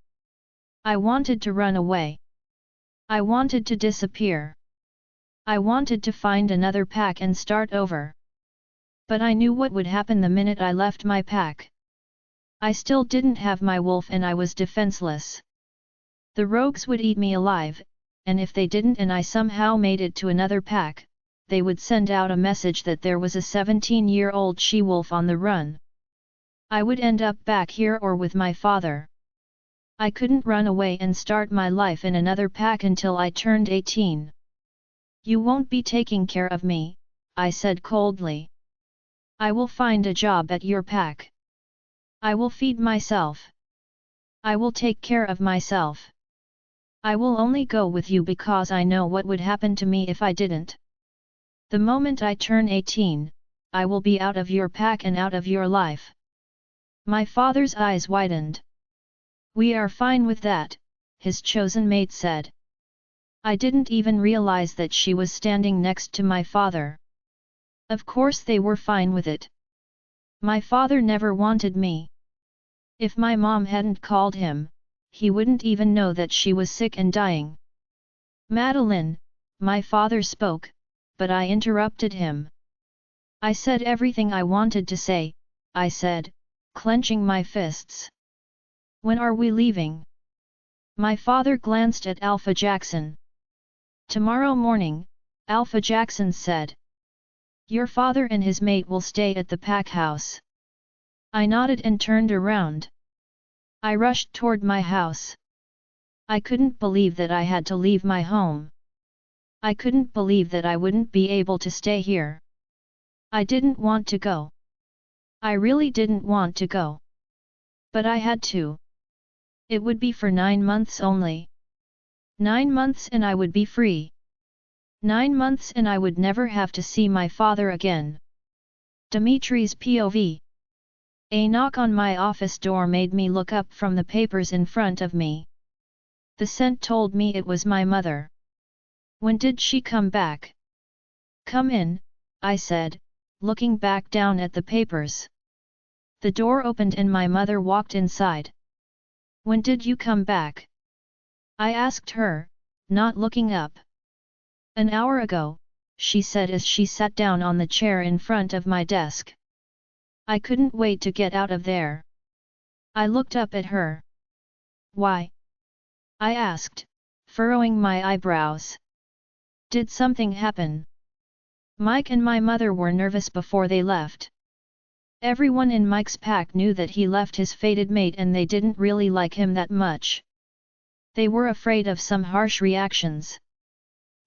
I wanted to run away. I wanted to disappear. I wanted to find another pack and start over. But I knew what would happen the minute I left my pack. I still didn't have my wolf and I was defenseless. The rogues would eat me alive, and if they didn't and I somehow made it to another pack, they would send out a message that there was a 17-year-old she-wolf on the run. I would end up back here or with my father. I couldn't run away and start my life in another pack until I turned 18. You won't be taking care of me, I said coldly. I will find a job at your pack. I will feed myself. I will take care of myself. I will only go with you because I know what would happen to me if I didn't. The moment I turn 18, I will be out of your pack and out of your life. My father's eyes widened. We are fine with that, his chosen mate said. I didn't even realize that she was standing next to my father. Of course they were fine with it. My father never wanted me. If my mom hadn't called him, he wouldn't even know that she was sick and dying. Madeline, my father spoke, but I interrupted him. I said everything I wanted to say, I said, clenching my fists. When are we leaving? My father glanced at Alpha Jackson. Tomorrow morning, Alpha Jackson said. Your father and his mate will stay at the pack house. I nodded and turned around. I rushed toward my house. I couldn't believe that I had to leave my home. I couldn't believe that I wouldn't be able to stay here. I didn't want to go. I really didn't want to go. But I had to. It would be for 9 months only. 9 months and I would be free. 9 months and I would never have to see my father again. Dimitri's POV. A knock on my office door made me look up from the papers in front of me. The scent told me it was my mother. When did she come back? Come in, I said, looking back down at the papers. The door opened and my mother walked inside. When did you come back? I asked her, not looking up. An hour ago, she said as she sat down on the chair in front of my desk. I couldn't wait to get out of there. I looked up at her. Why? I asked, furrowing my eyebrows. Did something happen? Mike and my mother were nervous before they left. Everyone in Mike's pack knew that he left his fated mate and they didn't really like him that much. They were afraid of some harsh reactions.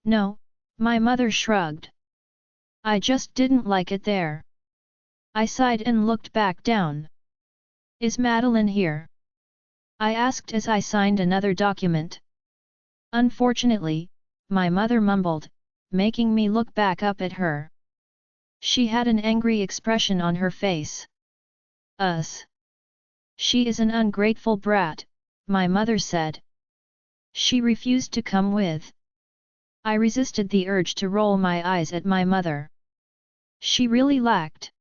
No, my mother shrugged. I just didn't like it there. I sighed and looked back down. Is Madeline here? I asked as I signed another document. Unfortunately, my mother mumbled, making me look back up at her. She had an angry expression on her face. Us. She is an ungrateful brat, my mother said. She refused to come with. I resisted the urge to roll my eyes at my mother. She really lacked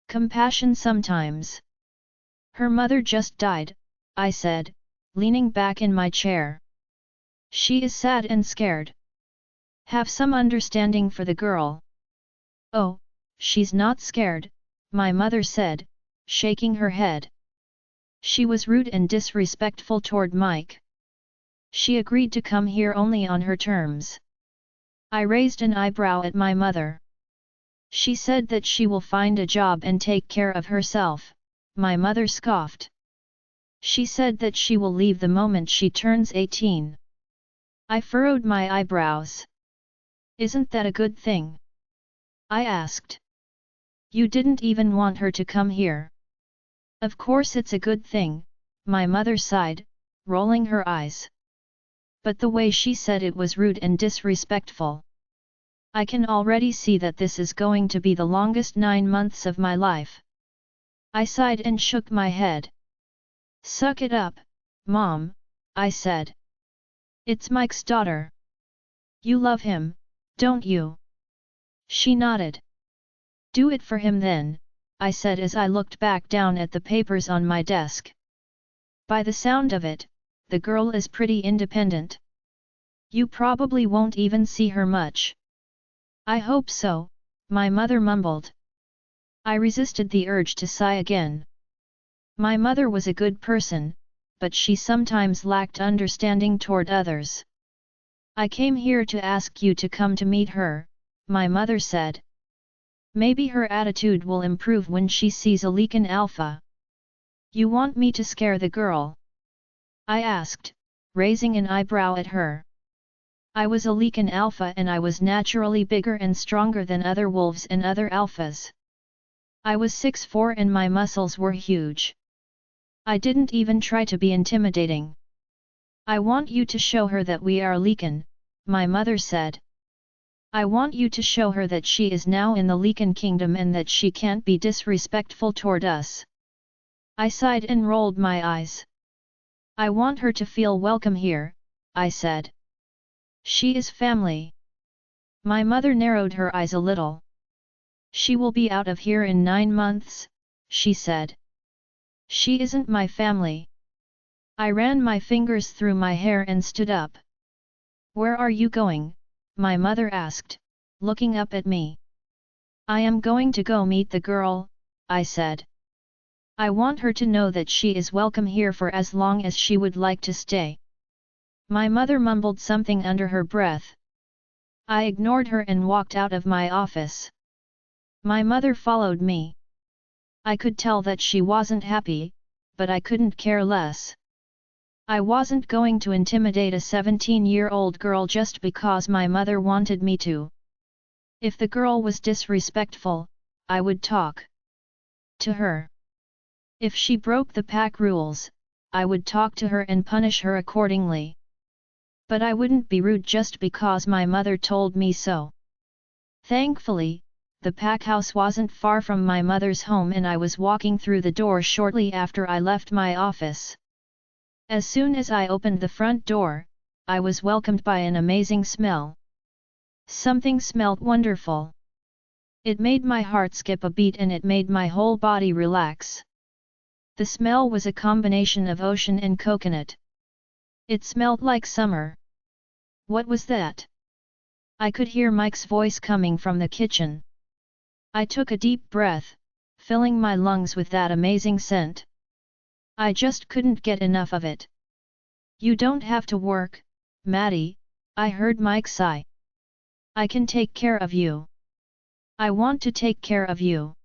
Compassion sometimes. Her mother just died, I said, leaning back in my chair. She is sad and scared. Have some understanding for the girl. Oh, she's not scared, my mother said, shaking her head. She was rude and disrespectful toward Mike. She agreed to come here only on her terms. I raised an eyebrow at my mother. She said that she will find a job and take care of herself, my mother scoffed. She said that she will leave the moment she turns 18. I furrowed my eyebrows. Isn't that a good thing? I asked. You didn't even want her to come here. Of course it's a good thing, my mother sighed, rolling her eyes. But the way she said it was rude and disrespectful. I can already see that this is going to be the longest 9 months of my life. I sighed and shook my head. Suck it up, Mom, I said. It's Mike's daughter. You love him, don't you? She nodded. Do it for him then, I said as I looked back down at the papers on my desk. By the sound of it, the girl is pretty independent. You probably won't even see her much. I hope so, my mother mumbled. I resisted the urge to sigh again. My mother was a good person, but she sometimes lacked understanding toward others. I came here to ask you to come to meet her, my mother said. Maybe her attitude will improve when she sees a Leakin Alpha. You want me to scare the girl? I asked, raising an eyebrow at her. I was a Leakin Alpha and I was naturally bigger and stronger than other wolves and other alphas. I was 6'4" and my muscles were huge. I didn't even try to be intimidating. I want you to show her that we are Leakin, my mother said. I want you to show her that she is now in the Leakin kingdom and that she can't be disrespectful toward us. I sighed and rolled my eyes. I want her to feel welcome here, I said. She is family. My mother narrowed her eyes a little. She will be out of here in 9 months, she said. She isn't my family. I ran my fingers through my hair and stood up. Where are you going? My mother asked, looking up at me. I am going to go meet the girl, I said. I want her to know that she is welcome here for as long as she would like to stay. My mother mumbled something under her breath. I ignored her and walked out of my office. My mother followed me. I could tell that she wasn't happy, but I couldn't care less. I wasn't going to intimidate a 17-year-old girl just because my mother wanted me to. If the girl was disrespectful, I would talk to her. If she broke the pack rules, I would talk to her and punish her accordingly. But I wouldn't be rude just because my mother told me so. Thankfully, the pack house wasn't far from my mother's home and I was walking through the door shortly after I left my office. As soon as I opened the front door, I was welcomed by an amazing smell. Something smelled wonderful. It made my heart skip a beat and it made my whole body relax. The smell was a combination of ocean and coconut. It smelled like summer. What was that? I could hear Mike's voice coming from the kitchen. I took a deep breath, filling my lungs with that amazing scent. I just couldn't get enough of it. You don't have to work, Maddie, I heard Mike sigh. I can take care of you. I want to take care of you.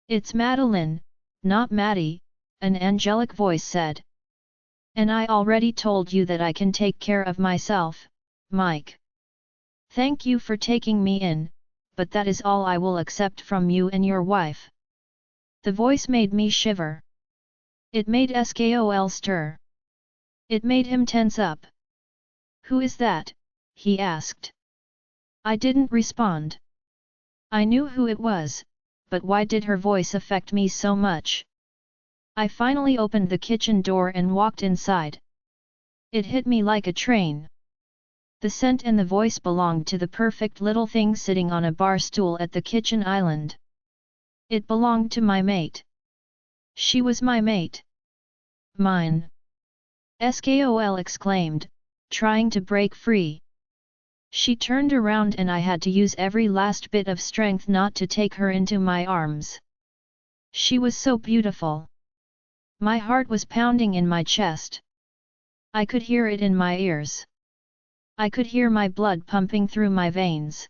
It's Madeline, not Maddie, an angelic voice said. And I already told you that I can take care of myself, Mike. Thank you for taking me in, but that is all I will accept from you and your wife. The voice made me shiver. It made Skol stir. It made him tense up. Who is that? He asked. I didn't respond. I knew who it was, but why did her voice affect me so much? I finally opened the kitchen door and walked inside. It hit me like a train. The scent and the voice belonged to the perfect little thing sitting on a bar stool at the kitchen island. It belonged to my mate. She was my mate. Mine. Skol exclaimed, trying to break free. She turned around and I had to use every last bit of strength not to take her into my arms. She was so beautiful. My heart was pounding in my chest. I could hear it in my ears. I could hear my blood pumping through my veins.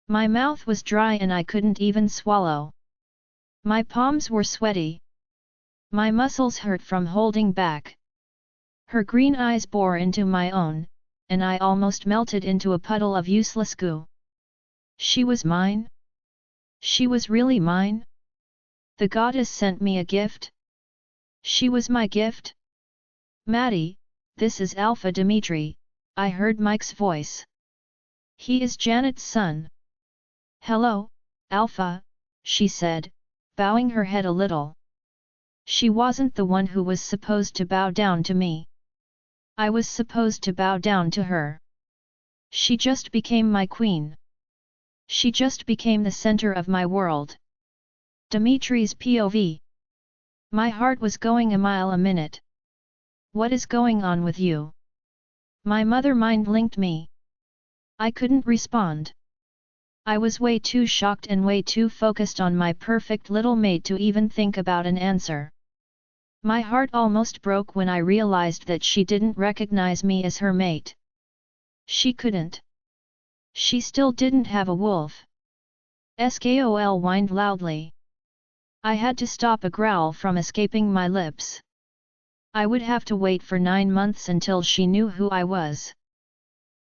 My mouth was dry and I couldn't even swallow. My palms were sweaty. My muscles hurt from holding back. Her green eyes bore into my own, and I almost melted into a puddle of useless goo. She was mine? She was really mine? The goddess sent me a gift? She was my gift? Maddie, this is Alpha Dimitri, I heard Mike's voice. He is Janet's son. Hello, Alpha, she said, bowing her head a little. She wasn't the one who was supposed to bow down to me. I was supposed to bow down to her. She just became my queen. She just became the center of my world. Dimitri's POV. My heart was going a mile a minute. What is going on with you? My mother mind-linked me. I couldn't respond. I was way too shocked and way too focused on my perfect little mate to even think about an answer. My heart almost broke when I realized that she didn't recognize me as her mate. She couldn't. She still didn't have a wolf. Skol whined loudly. I had to stop a growl from escaping my lips. I would have to wait for 9 months until she knew who I was.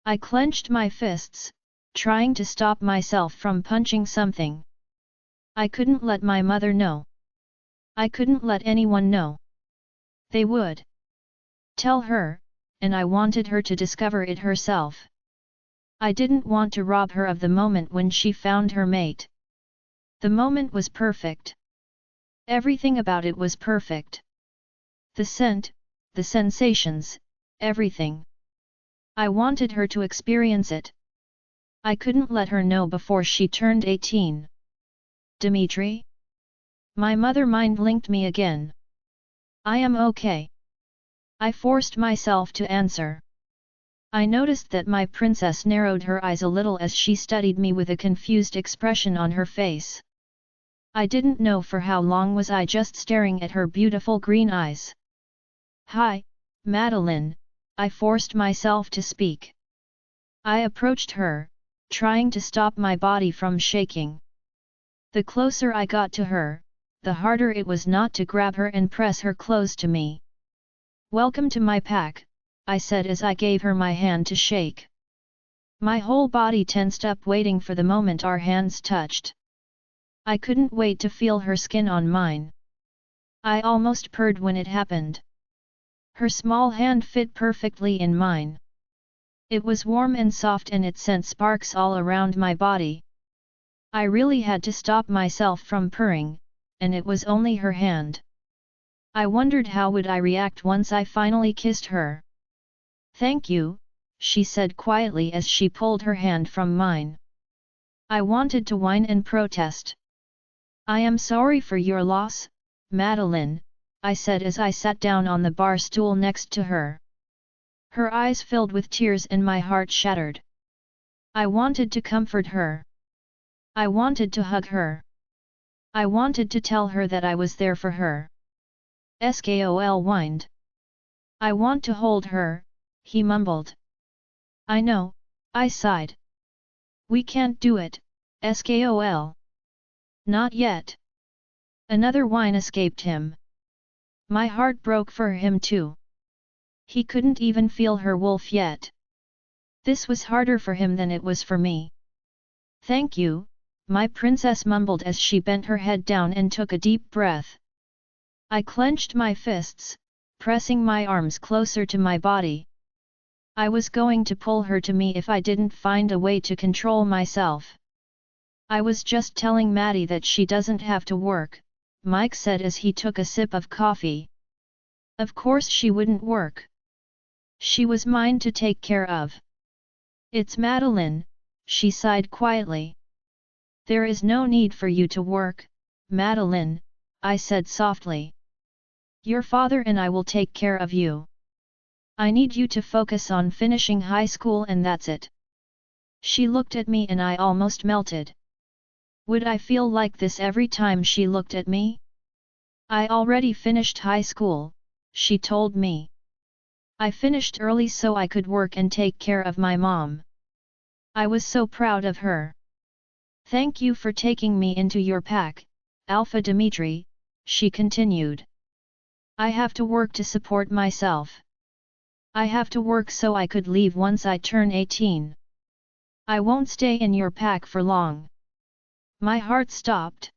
I clenched my fists, trying to stop myself from punching something. I couldn't let my mother know. I couldn't let anyone know. They would tell her, and I wanted her to discover it herself. I didn't want to rob her of the moment when she found her mate. The moment was perfect. Everything about it was perfect. The scent, the sensations, everything. I wanted her to experience it. I couldn't let her know before she turned 18. Dimitri? My mother mind-linked me again. I am okay. I forced myself to answer. I noticed that my princess narrowed her eyes a little as she studied me with a confused expression on her face. I didn't know for how long was I just staring at her beautiful green eyes. Hi, Madeline, I forced myself to speak. I approached her, trying to stop my body from shaking. The closer I got to her, the harder it was not to grab her and press her close to me. Welcome to my pack, I said as I gave her my hand to shake. My whole body tensed up waiting for the moment our hands touched. I couldn't wait to feel her skin on mine. I almost purred when it happened. Her small hand fit perfectly in mine. It was warm and soft and it sent sparks all around my body. I really had to stop myself from purring, and it was only her hand. I wondered how would I react once I finally kissed her. Thank you, she said quietly as she pulled her hand from mine. I wanted to whine and protest. I am sorry for your loss, Madeline, I said as I sat down on the bar stool next to her. Her eyes filled with tears and my heart shattered. I wanted to comfort her. I wanted to hug her. I wanted to tell her that I was there for her. Skol whined. I want to hold her, he mumbled. I know, I sighed. We can't do it, Skol. Not yet. Another whine escaped him. My heart broke for him too. He couldn't even feel her wolf yet. This was harder for him than it was for me. Thank you, my princess mumbled as she bent her head down and took a deep breath. I clenched my fists, pressing my arms closer to my body. I was going to pull her to me if I didn't find a way to control myself. I was just telling Maddie that she doesn't have to work, Mike said as he took a sip of coffee. Of course she wouldn't work. She was mine to take care of. It's Madeline, she sighed quietly. There is no need for you to work, Madeline, I said softly. Your father and I will take care of you. I need you to focus on finishing high school and that's it. She looked at me and I almost melted. Would I feel like this every time she looked at me? I already finished high school, she told me. I finished early so I could work and take care of my mom. I was so proud of her. Thank you for taking me into your pack, Alpha Dimitri, she continued. I have to work to support myself. I have to work so I could leave once I turn 18. I won't stay in your pack for long. My heart stopped.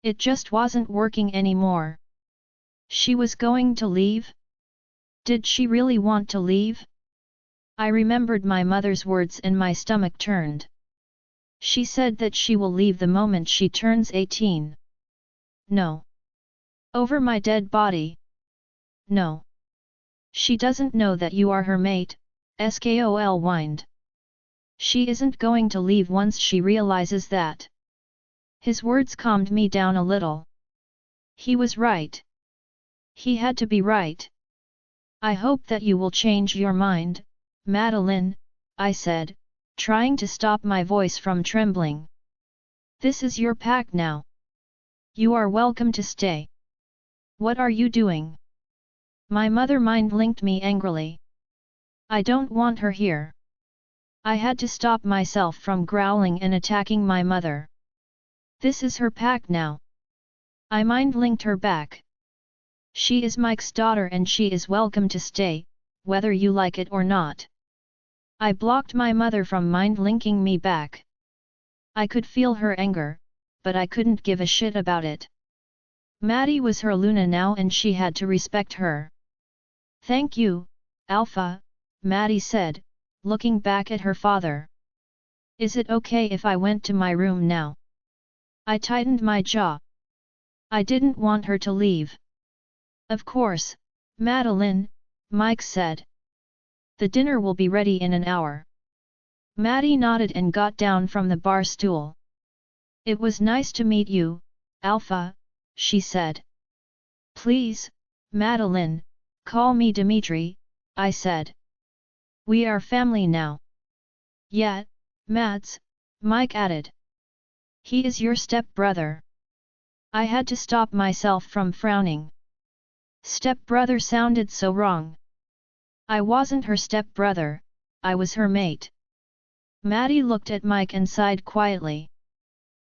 It just wasn't working anymore. She was going to leave? Did she really want to leave? I remembered my mother's words and my stomach turned. She said that she will leave the moment she turns 18. No. Over my dead body? No. She doesn't know that you are her mate, Skol whined. She isn't going to leave once she realizes that. His words calmed me down a little. He was right. He had to be right. I hope that you will change your mind, Madeline, I said, trying to stop my voice from trembling. This is your pack now. You are welcome to stay. What are you doing? My mother mind-linked me angrily. I don't want her here. I had to stop myself from growling and attacking my mother. This is her pack now. I mind-linked her back. She is Mike's daughter and she is welcome to stay, whether you like it or not. I blocked my mother from mind-linking me back. I could feel her anger, but I couldn't give a shit about it. Maddie was her Luna now and she had to respect her. Thank you, Alpha, Maddie said, looking back at her father. Is it okay if I went to my room now? I tightened my jaw. I didn't want her to leave. Of course, Madeline, Mike said. The dinner will be ready in an hour. Maddie nodded and got down from the bar stool. It was nice to meet you, Alpha, she said. Please, Madeline, call me Dimitri, I said. We are family now. Yeah, Mads, Mike added. He is your step-brother. I had to stop myself from frowning. Step-brother sounded so wrong. I wasn't her step-brother, I was her mate. Maddie looked at Mike and sighed quietly.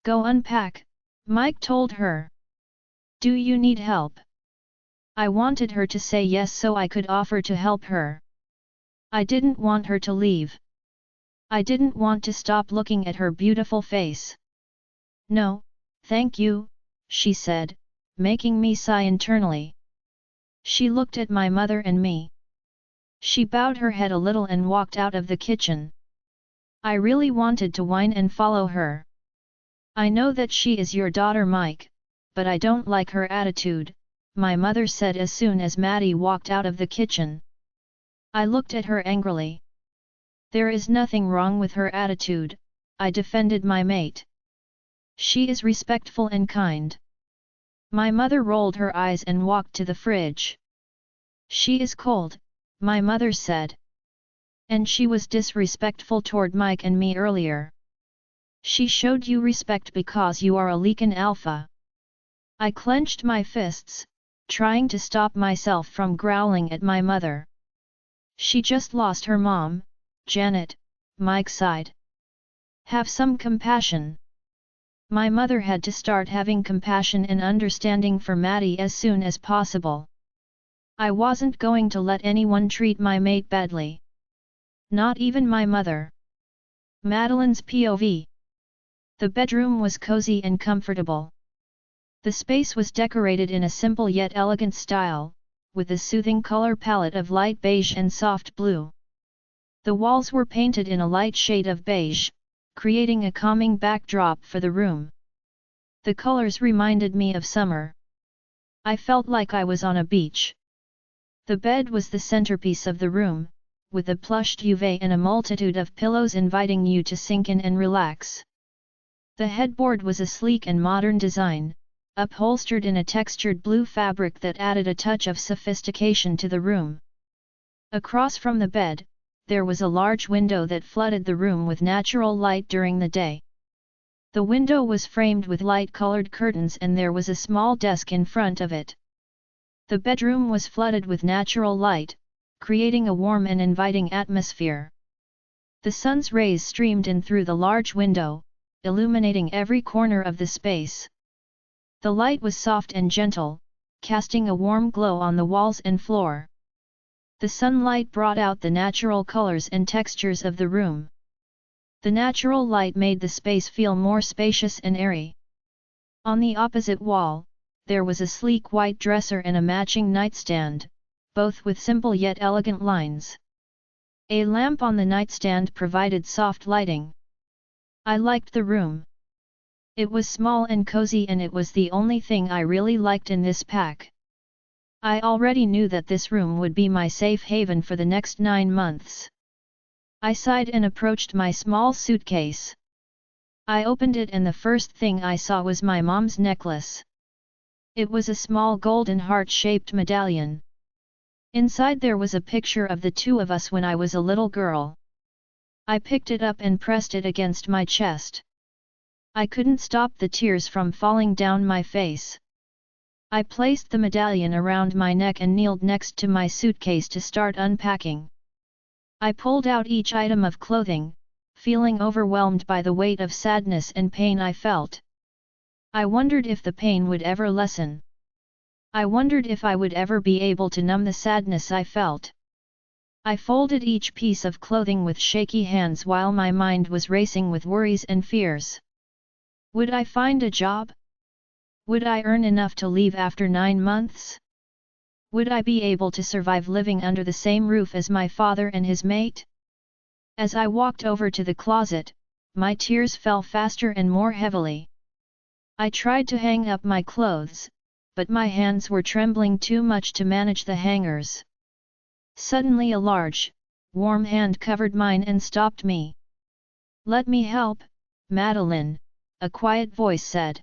Go unpack, Mike told her. Do you need help? I wanted her to say yes so I could offer to help her. I didn't want her to leave. I didn't want to stop looking at her beautiful face. No, thank you, she said, making me sigh internally. She looked at my mother and me. She bowed her head a little and walked out of the kitchen. I really wanted to whine and follow her. I know that she is your daughter Mike, but I don't like her attitude, my mother said as soon as Maddie walked out of the kitchen. I looked at her angrily. There is nothing wrong with her attitude, I defended my mate. She is respectful and kind. My mother rolled her eyes and walked to the fridge. She is cold, my mother said. And she was disrespectful toward Mike and me earlier. She showed you respect because you are a Leakin Alpha. I clenched my fists, trying to stop myself from growling at my mother. She just lost her mom, Janet, Mike sighed. Have some compassion. My mother had to start having compassion and understanding for Maddie as soon as possible. I wasn't going to let anyone treat my mate badly. Not even my mother. Madeline's POV. The bedroom was cozy and comfortable. The space was decorated in a simple yet elegant style, with a soothing color palette of light beige and soft blue. The walls were painted in a light shade of beige, creating a calming backdrop for the room. The colors reminded me of summer. I felt like I was on a beach. The bed was the centerpiece of the room, with a plush duvet and a multitude of pillows inviting you to sink in and relax. The headboard was a sleek and modern design, upholstered in a textured blue fabric that added a touch of sophistication to the room. Across from the bed, there was a large window that flooded the room with natural light during the day. The window was framed with light-colored curtains and there was a small desk in front of it. The bedroom was flooded with natural light, creating a warm and inviting atmosphere. The sun's rays streamed in through the large window, illuminating every corner of the space. The light was soft and gentle, casting a warm glow on the walls and floor. The sunlight brought out the natural colors and textures of the room. The natural light made the space feel more spacious and airy. On the opposite wall, there was a sleek white dresser and a matching nightstand, both with simple yet elegant lines. A lamp on the nightstand provided soft lighting. I liked the room. It was small and cozy and it was the only thing I really liked in this pack. I already knew that this room would be my safe haven for the next 9 months. I sighed and approached my small suitcase. I opened it and the first thing I saw was my mom's necklace. It was a small golden heart-shaped medallion. Inside there was a picture of the two of us when I was a little girl. I picked it up and pressed it against my chest. I couldn't stop the tears from falling down my face. I placed the medallion around my neck and kneeled next to my suitcase to start unpacking. I pulled out each item of clothing, feeling overwhelmed by the weight of sadness and pain I felt. I wondered if the pain would ever lessen. I wondered if I would ever be able to numb the sadness I felt. I folded each piece of clothing with shaky hands while my mind was racing with worries and fears. Would I find a job? Would I earn enough to leave after 9 months? Would I be able to survive living under the same roof as my father and his mate? As I walked over to the closet, my tears fell faster and more heavily. I tried to hang up my clothes, but my hands were trembling too much to manage the hangers. Suddenly a large, warm hand covered mine and stopped me. "Let me help, Madeline," a quiet voice said.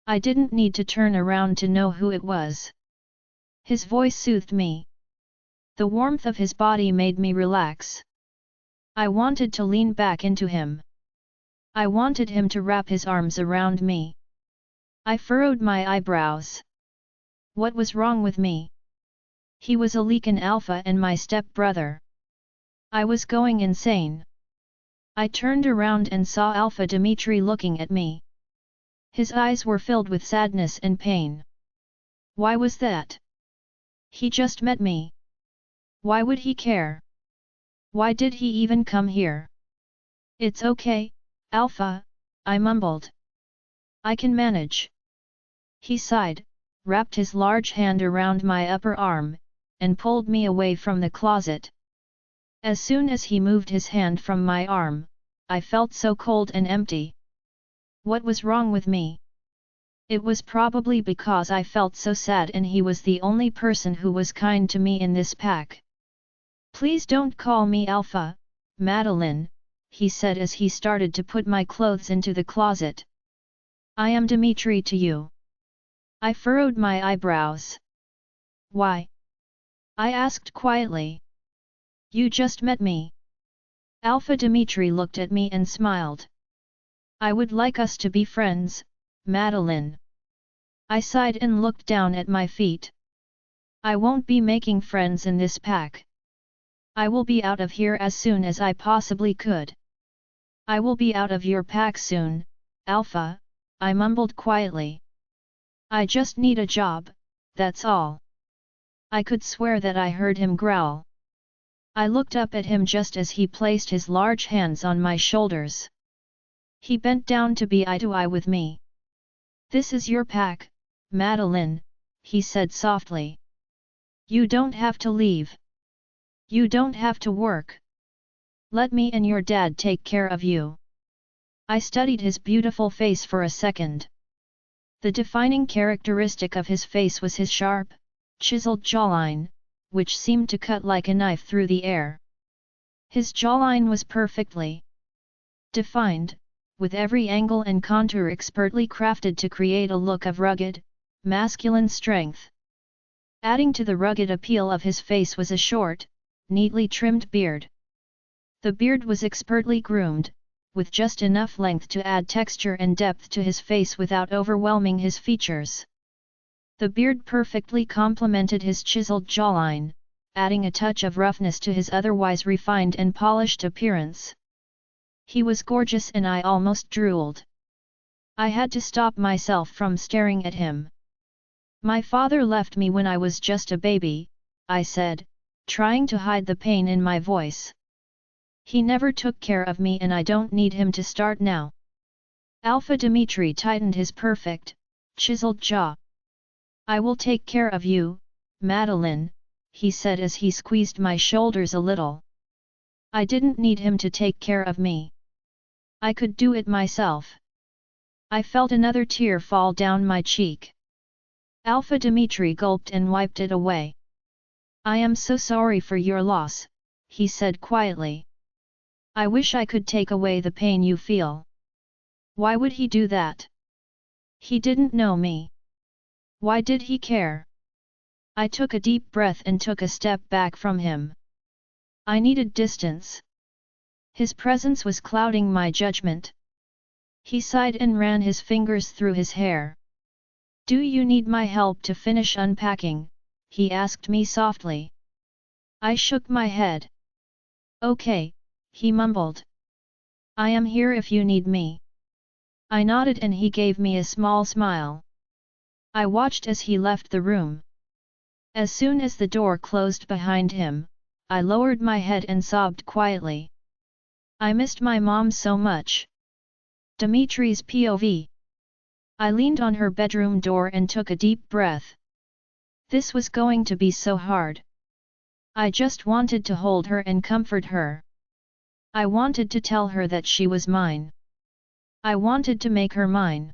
I didn't need to turn around to know who it was. His voice soothed me. The warmth of his body made me relax. I wanted to lean back into him. I wanted him to wrap his arms around me. I furrowed my eyebrows. What was wrong with me? He was a Leakin Alpha and my step-brother. I was going insane. I turned around and saw Alpha Dimitri looking at me. His eyes were filled with sadness and pain. Why was that? He just met me. Why would he care? Why did he even come here? "It's okay, Alpha," I mumbled. "I can manage." He sighed, wrapped his large hand around my upper arm, and pulled me away from the closet. As soon as he moved his hand from my arm, I felt so cold and empty. What was wrong with me? It was probably because I felt so sad and he was the only person who was kind to me in this pack. "Please don't call me Alpha, Madeline," he said as he started to put my clothes into the closet. "I am Dimitri to you." I furrowed my eyebrows. "Why?" I asked quietly. "You just met me." Alpha Dimitri looked at me and smiled. "I would like us to be friends, Madeline." I sighed and looked down at my feet. "I won't be making friends in this pack. I will be out of here as soon as I possibly could." "I will be out of your pack soon, Alpha," I mumbled quietly. "I just need a job, that's all." I could swear that I heard him growl. I looked up at him just as he placed his large hands on my shoulders. He bent down to be eye to eye with me. "This is your pack, Madeline," he said softly. "You don't have to leave. You don't have to work. Let me and your dad take care of you." I studied his beautiful face for a second. The defining characteristic of his face was his sharp, chiseled jawline, which seemed to cut like a knife through the air. His jawline was perfectly defined, with every angle and contour expertly crafted to create a look of rugged, masculine strength. Adding to the rugged appeal of his face was a short, neatly trimmed beard. The beard was expertly groomed, with just enough length to add texture and depth to his face without overwhelming his features. The beard perfectly complemented his chiseled jawline, adding a touch of roughness to his otherwise refined and polished appearance. He was gorgeous and I almost drooled. I had to stop myself from staring at him. "My father left me when I was just a baby," I said, trying to hide the pain in my voice. "He never took care of me and I don't need him to start now." Alpha Dmitri tightened his perfect, chiseled jaw. "I will take care of you, Madeline," he said as he squeezed my shoulders a little. I didn't need him to take care of me. I could do it myself. I felt another tear fall down my cheek. Alpha Dmitri gulped and wiped it away. "I am so sorry for your loss," he said quietly. "I wish I could take away the pain you feel." Why would he do that? He didn't know me. Why did he care? I took a deep breath and took a step back from him. I needed distance. His presence was clouding my judgment. He sighed and ran his fingers through his hair. "Do you need my help to finish unpacking?" he asked me softly. I shook my head. "Okay," he mumbled. "I am here if you need me." I nodded and he gave me a small smile. I watched as he left the room. As soon as the door closed behind him, I lowered my head and sobbed quietly. I missed my mom so much. Dimitri's POV. I leaned on her bedroom door and took a deep breath. This was going to be so hard. I just wanted to hold her and comfort her. I wanted to tell her that she was mine. I wanted to make her mine.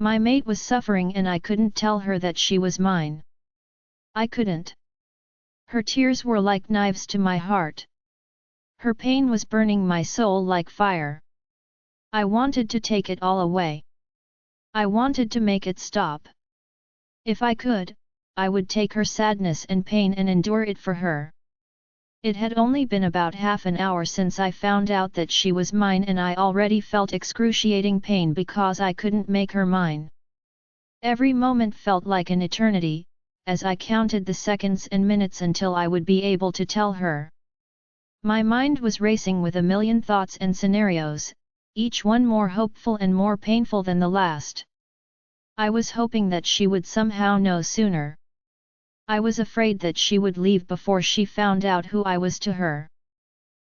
My mate was suffering and I couldn't tell her that she was mine. I couldn't. Her tears were like knives to my heart. Her pain was burning my soul like fire. I wanted to take it all away. I wanted to make it stop. If I could, I would take her sadness and pain and endure it for her. It had only been about half an hour since I found out that she was mine and I already felt excruciating pain because I couldn't make her mine. Every moment felt like an eternity, as I counted the seconds and minutes until I would be able to tell her. My mind was racing with a million thoughts and scenarios, each one more hopeful and more painful than the last. I was hoping that she would somehow know sooner. I was afraid that she would leave before she found out who I was to her.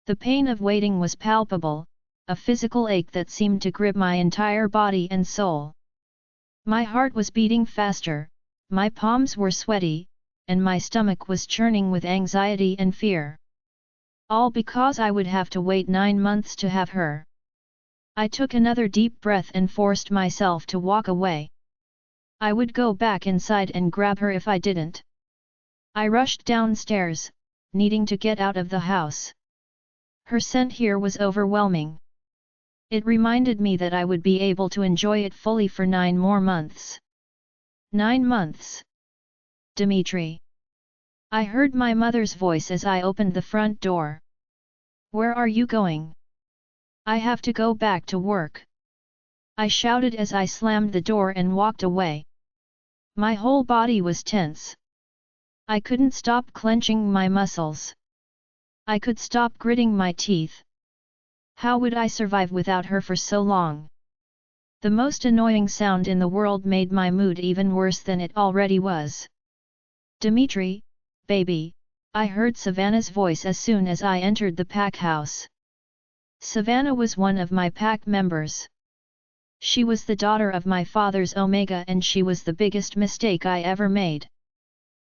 The pain of waiting was palpable, a physical ache that seemed to grip my entire body and soul. My heart was beating faster, my palms were sweaty, and my stomach was churning with anxiety and fear. All because I would have to wait 9 months to have her. I took another deep breath and forced myself to walk away. I would go back inside and grab her if I didn't. I rushed downstairs, needing to get out of the house. Her scent here was overwhelming. It reminded me that I would be able to enjoy it fully for 9 more months. 9 months. Dmitri. I heard my mother's voice as I opened the front door. "Where are you going?" "I have to go back to work," I shouted as I slammed the door and walked away. My whole body was tense. I couldn't stop clenching my muscles. I could stop gritting my teeth. How would I survive without her for so long? The most annoying sound in the world made my mood even worse than it already was. "Dmitri, baby," I heard Savannah's voice as soon as I entered the pack house. Savannah was one of my pack members. She was the daughter of my father's Omega and she was the biggest mistake I ever made.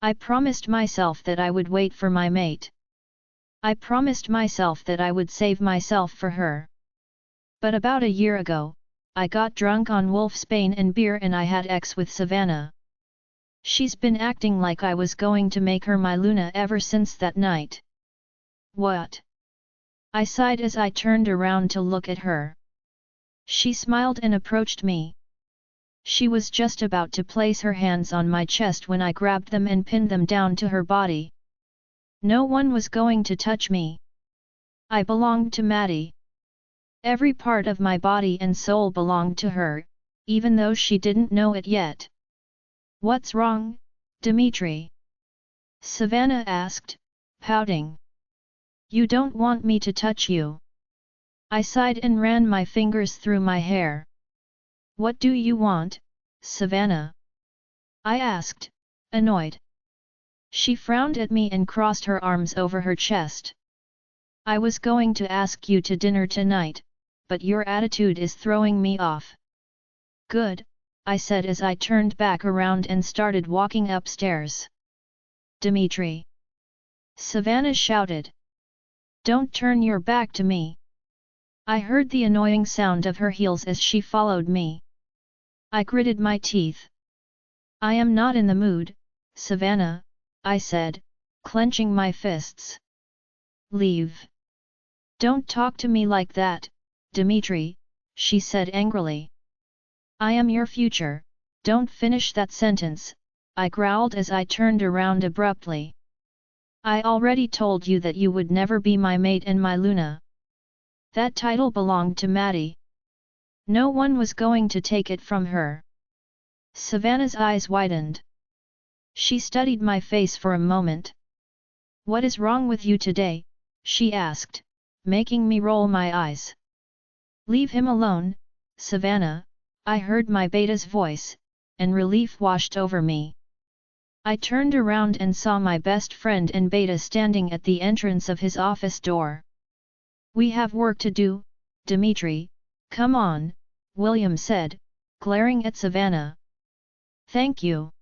I promised myself that I would wait for my mate. I promised myself that I would save myself for her. But about a year ago, I got drunk on wolfsbane and beer and I had sex with Savannah. She's been acting like I was going to make her my Luna ever since that night. What? I sighed as I turned around to look at her. She smiled and approached me. She was just about to place her hands on my chest when I grabbed them and pinned them down to her body. No one was going to touch me. I belonged to Maddie. Every part of my body and soul belonged to her, even though she didn't know it yet. "What's wrong, Dimitri?" Savannah asked, pouting. "You don't want me to touch you." I sighed and ran my fingers through my hair. "What do you want, Savannah?" I asked, annoyed. She frowned at me and crossed her arms over her chest. "I was going to ask you to dinner tonight, but your attitude is throwing me off." "Good," I said as I turned back around and started walking upstairs. "Dimitri!" Savannah shouted. "Don't turn your back to me." I heard the annoying sound of her heels as she followed me. I gritted my teeth. "I am not in the mood, Savannah," I said, clenching my fists. "Leave. Don't talk to me like that, Dimitri," she said angrily. "I am your future, don't finish that sentence," I growled as I turned around abruptly. "I already told you that you would never be my mate and my Luna. That title belonged to Maddie. No one was going to take it from her." Savannah's eyes widened. She studied my face for a moment. "What is wrong with you today?" she asked, making me roll my eyes. "Leave him alone, Savannah," I heard my beta's voice, and relief washed over me. I turned around and saw my best friend and beta standing at the entrance of his office door. "We have work to do, Dimitri, come on," William said, glaring at Savannah. "Thank you."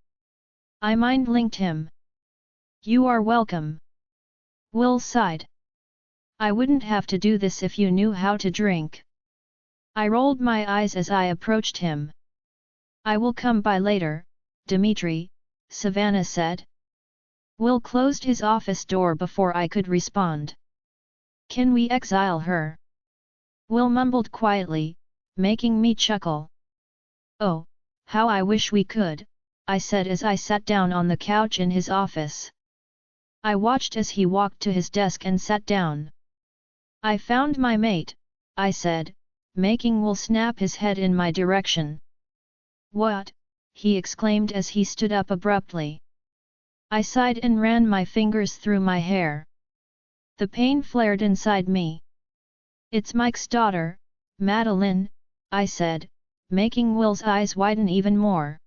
I mind-linked him. "You are welcome." Will sighed. "I wouldn't have to do this if you knew how to drink." I rolled my eyes as I approached him. "I will come by later, Dimitri," Savannah said. Will closed his office door before I could respond. "Can we exile her?" Will mumbled quietly, making me chuckle. "Oh, how I wish we could," I said as I sat down on the couch in his office. I watched as he walked to his desk and sat down. "I found my mate," I said, making Will snap his head in my direction. "What?" he exclaimed as he stood up abruptly. I sighed and ran my fingers through my hair. The pain flared inside me. "It's Mike's daughter, Madeline," I said, making Will's eyes widen even more.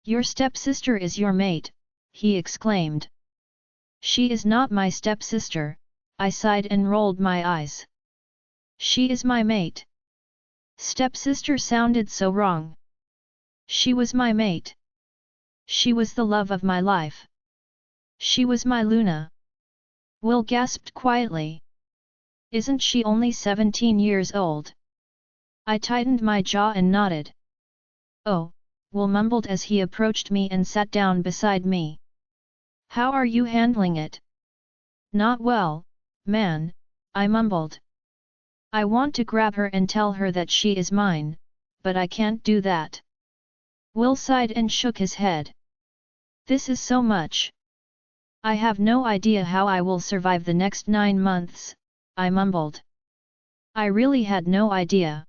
"Your stepsister is your mate," he exclaimed. "She is not my stepsister," I sighed and rolled my eyes. "She is my mate." Stepsister sounded so wrong. She was my mate. She was the love of my life. She was my Luna. Will gasped quietly. "Isn't she only 17 years old?" I tightened my jaw and nodded. "Oh," Will mumbled as he approached me and sat down beside me. "How are you handling it?" "Not well, man," I mumbled. "I want to grab her and tell her that she is mine, but I can't do that." Will sighed and shook his head. "This is so much. I have no idea how I will survive the next 9 months, I mumbled. I really had no idea.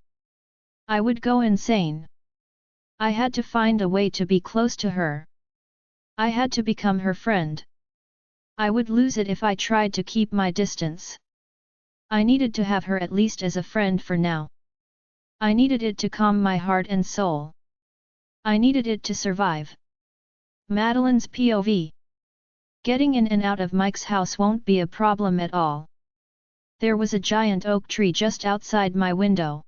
I would go insane. I had to find a way to be close to her. I had to become her friend. I would lose it if I tried to keep my distance. I needed to have her at least as a friend for now. I needed it to calm my heart and soul. I needed it to survive." Madeline's POV. Getting in and out of Mike's house won't be a problem at all. There was a giant oak tree just outside my window.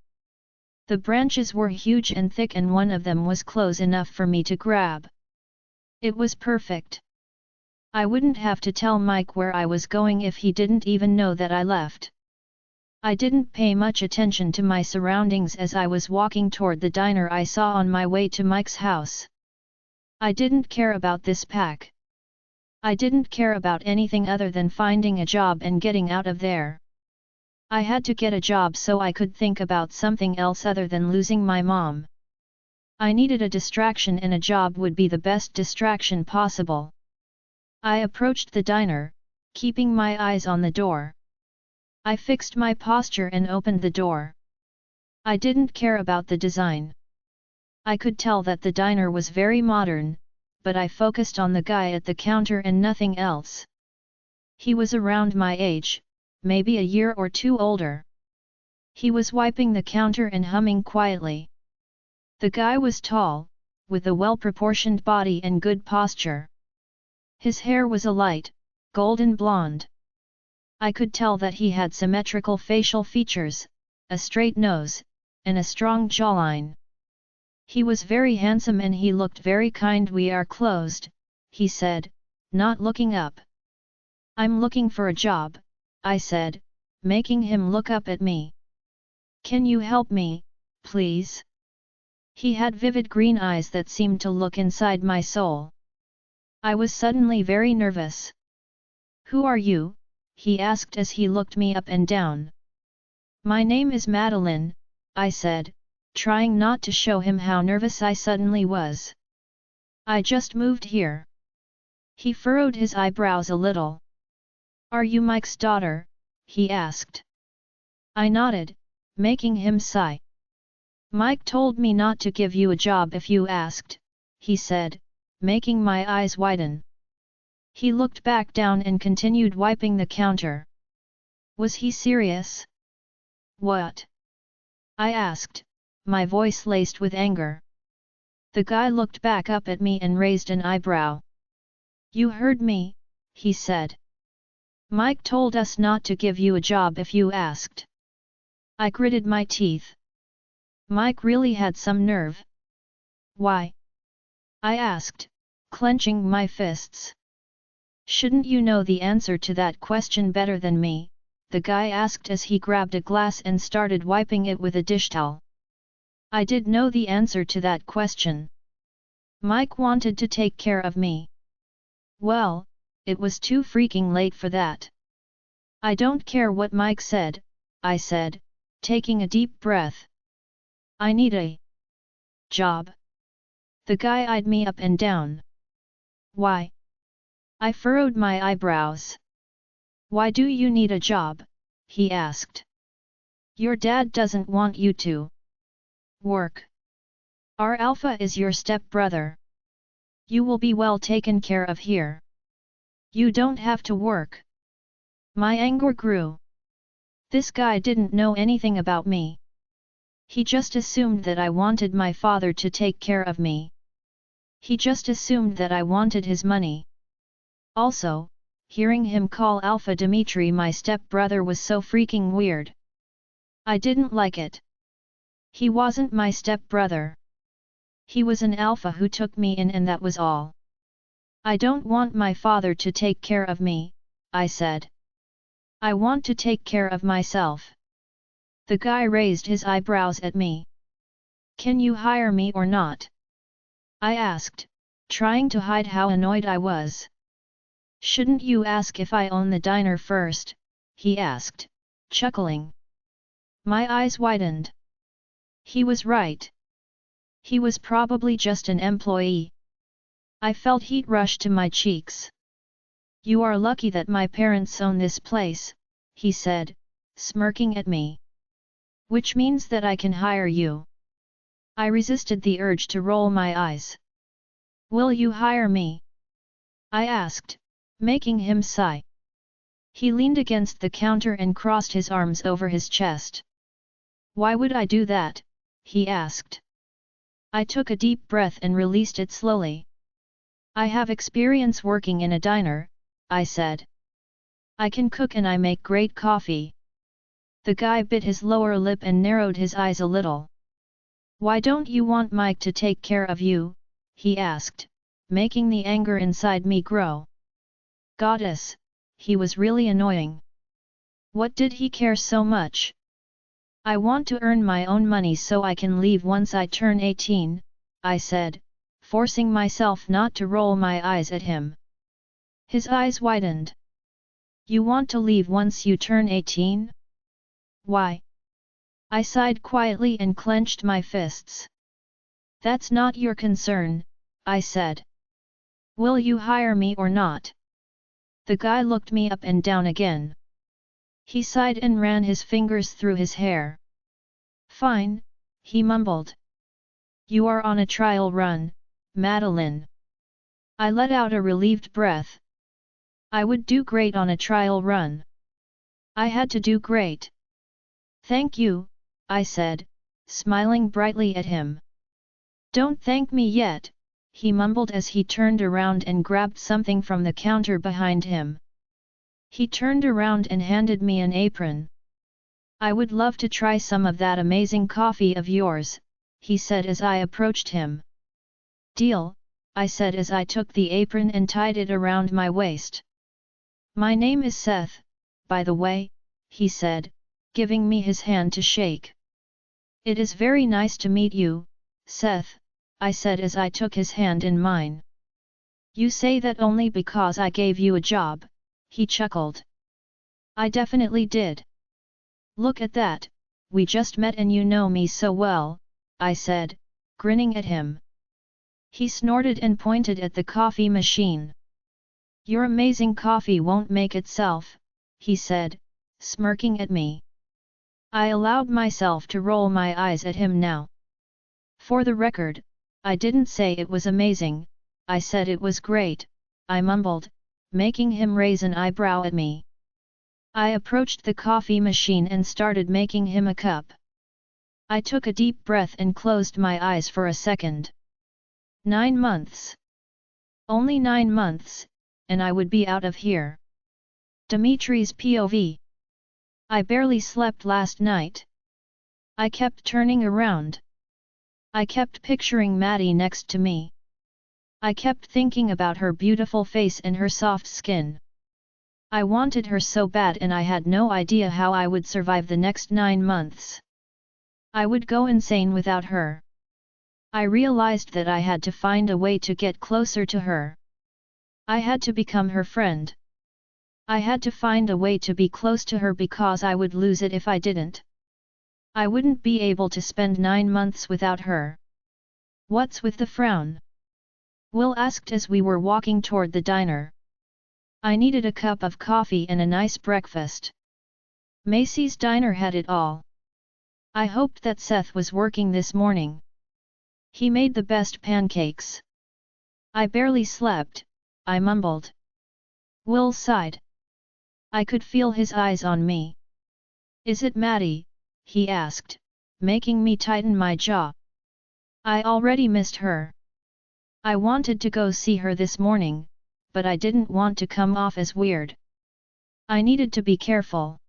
The branches were huge and thick and one of them was close enough for me to grab. It was perfect. I wouldn't have to tell Mike where I was going if he didn't even know that I left. I didn't pay much attention to my surroundings as I was walking toward the diner I saw on my way to Mike's house. I didn't care about this pack. I didn't care about anything other than finding a job and getting out of there. I had to get a job so I could think about something else other than losing my mom. I needed a distraction and a job would be the best distraction possible. I approached the diner, keeping my eyes on the door. I fixed my posture and opened the door. I didn't care about the design. I could tell that the diner was very modern, but I focused on the guy at the counter and nothing else. He was around my age, maybe a year or two older. He was wiping the counter and humming quietly. The guy was tall, with a well-proportioned body and good posture. His hair was a light, golden blonde. I could tell that he had symmetrical facial features, a straight nose, and a strong jawline. He was very handsome and he looked very kind. "We are closed," he said, not looking up. "I'm looking for a job," I said, making him look up at me. "Can you help me, please?" He had vivid green eyes that seemed to look inside my soul. I was suddenly very nervous. "Who are you?" he asked as he looked me up and down. "My name is Madeline," I said, trying not to show him how nervous I suddenly was. "I just moved here." He furrowed his eyebrows a little. "Are you Mike's daughter?" he asked. I nodded, making him sigh. "Mike told me not to give you a job if you asked," he said, making my eyes widen. He looked back down and continued wiping the counter. Was he serious? "What?" I asked, my voice laced with anger. The guy looked back up at me and raised an eyebrow. "You heard me," he said. "Mike told us not to give you a job if you asked." I gritted my teeth. Mike really had some nerve. "Why?" I asked, clenching my fists. "Shouldn't you know the answer to that question better than me?" the guy asked as he grabbed a glass and started wiping it with a dish towel. I did know the answer to that question. Mike wanted to take care of me. Well, it was too freaking late for that. "I don't care what Mike said," I said, taking a deep breath. "I need a job." The guy eyed me up and down. "Why?" I furrowed my eyebrows. "Why do you need a job?" he asked. "Your dad doesn't want you to work. Our Alpha is your step-brother. You will be well taken care of here. You don't have to work." My anger grew. This guy didn't know anything about me. He just assumed that I wanted my father to take care of me. He just assumed that I wanted his money. Also, hearing him call Alpha Dimitri my step-brother was so freaking weird. I didn't like it. He wasn't my step-brother. He was an alpha who took me in and that was all. "I don't want my father to take care of me," I said. "I want to take care of myself." The guy raised his eyebrows at me. "Can you hire me or not?" I asked, trying to hide how annoyed I was. "Shouldn't you ask if I own the diner first?" he asked, chuckling. My eyes widened. He was right. He was probably just an employee. I felt heat rush to my cheeks. "You are lucky that my parents own this place," he said, smirking at me. "Which means that I can hire you." I resisted the urge to roll my eyes. "Will you hire me?" I asked, making him sigh. He leaned against the counter and crossed his arms over his chest. "Why would I do that?" he asked. I took a deep breath and released it slowly. "I have experience working in a diner," I said. "I can cook and I make great coffee." The guy bit his lower lip and narrowed his eyes a little. "Why don't you want Mike to take care of you?" he asked, making the anger inside me grow. Goddess, he was really annoying. What did he care so much? "I want to earn my own money so I can leave once I turn 18, I said, forcing myself not to roll my eyes at him. His eyes widened. "You want to leave once you turn 18? Why? I sighed quietly and clenched my fists. That's not your concern, I said. Will you hire me or not? The guy looked me up and down again. He sighed and ran his fingers through his hair. Fine, he mumbled. You are on a trial run, Madeline. I let out a relieved breath. I would do great on a trial run. I had to do great. Thank you, I said, smiling brightly at him. Don't thank me yet, he mumbled as he turned around and grabbed something from the counter behind him. He turned around and handed me an apron. I would love to try some of that amazing coffee of yours, he said as I approached him. Deal, I said as I took the apron and tied it around my waist. My name is Seth, by the way, he said, giving me his hand to shake. It is very nice to meet you, Seth, I said as I took his hand in mine. You say that only because I gave you a job, he chuckled. I definitely did. Look at that, we just met and you know me so well, I said, grinning at him. He snorted and pointed at the coffee machine. Your amazing coffee won't make itself, he said, smirking at me. I allowed myself to roll my eyes at him now. For the record, I didn't say it was amazing, I said it was great, I mumbled, making him raise an eyebrow at me. I approached the coffee machine and started making him a cup. I took a deep breath and closed my eyes for a second. 9 months. Only 9 months, and I would be out of here. Dimitri's POV. I barely slept last night. I kept turning around. I kept picturing Maddie next to me. I kept thinking about her beautiful face and her soft skin. I wanted her so bad and I had no idea how I would survive the next 9 months. I would go insane without her. I realized that I had to find a way to get closer to her. I had to become her friend. I had to find a way to be close to her because I would lose it if I didn't. I wouldn't be able to spend 9 months without her. What's with the frown? Will asked as we were walking toward the diner. I needed a cup of coffee and a nice breakfast. Macy's diner had it all. I hoped that Seth was working this morning. He made the best pancakes. I barely slept, I mumbled. Will sighed. I could feel his eyes on me. Is it Maddie? He asked, making me tighten my jaw. I already missed her. I wanted to go see her this morning, but I didn't want to come off as weird. I needed to be careful.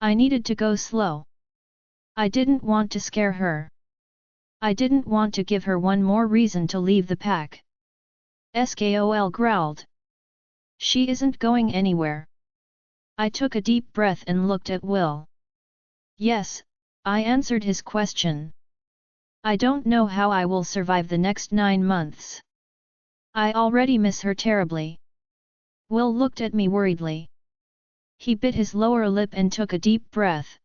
I needed to go slow. I didn't want to scare her. I didn't want to give her one more reason to leave the pack. Skol growled. She isn't going anywhere. I took a deep breath and looked at Will. Yes, I answered his question. I don't know how I will survive the next 9 months. I already miss her terribly. Will looked at me worriedly. He bit his lower lip and took a deep breath.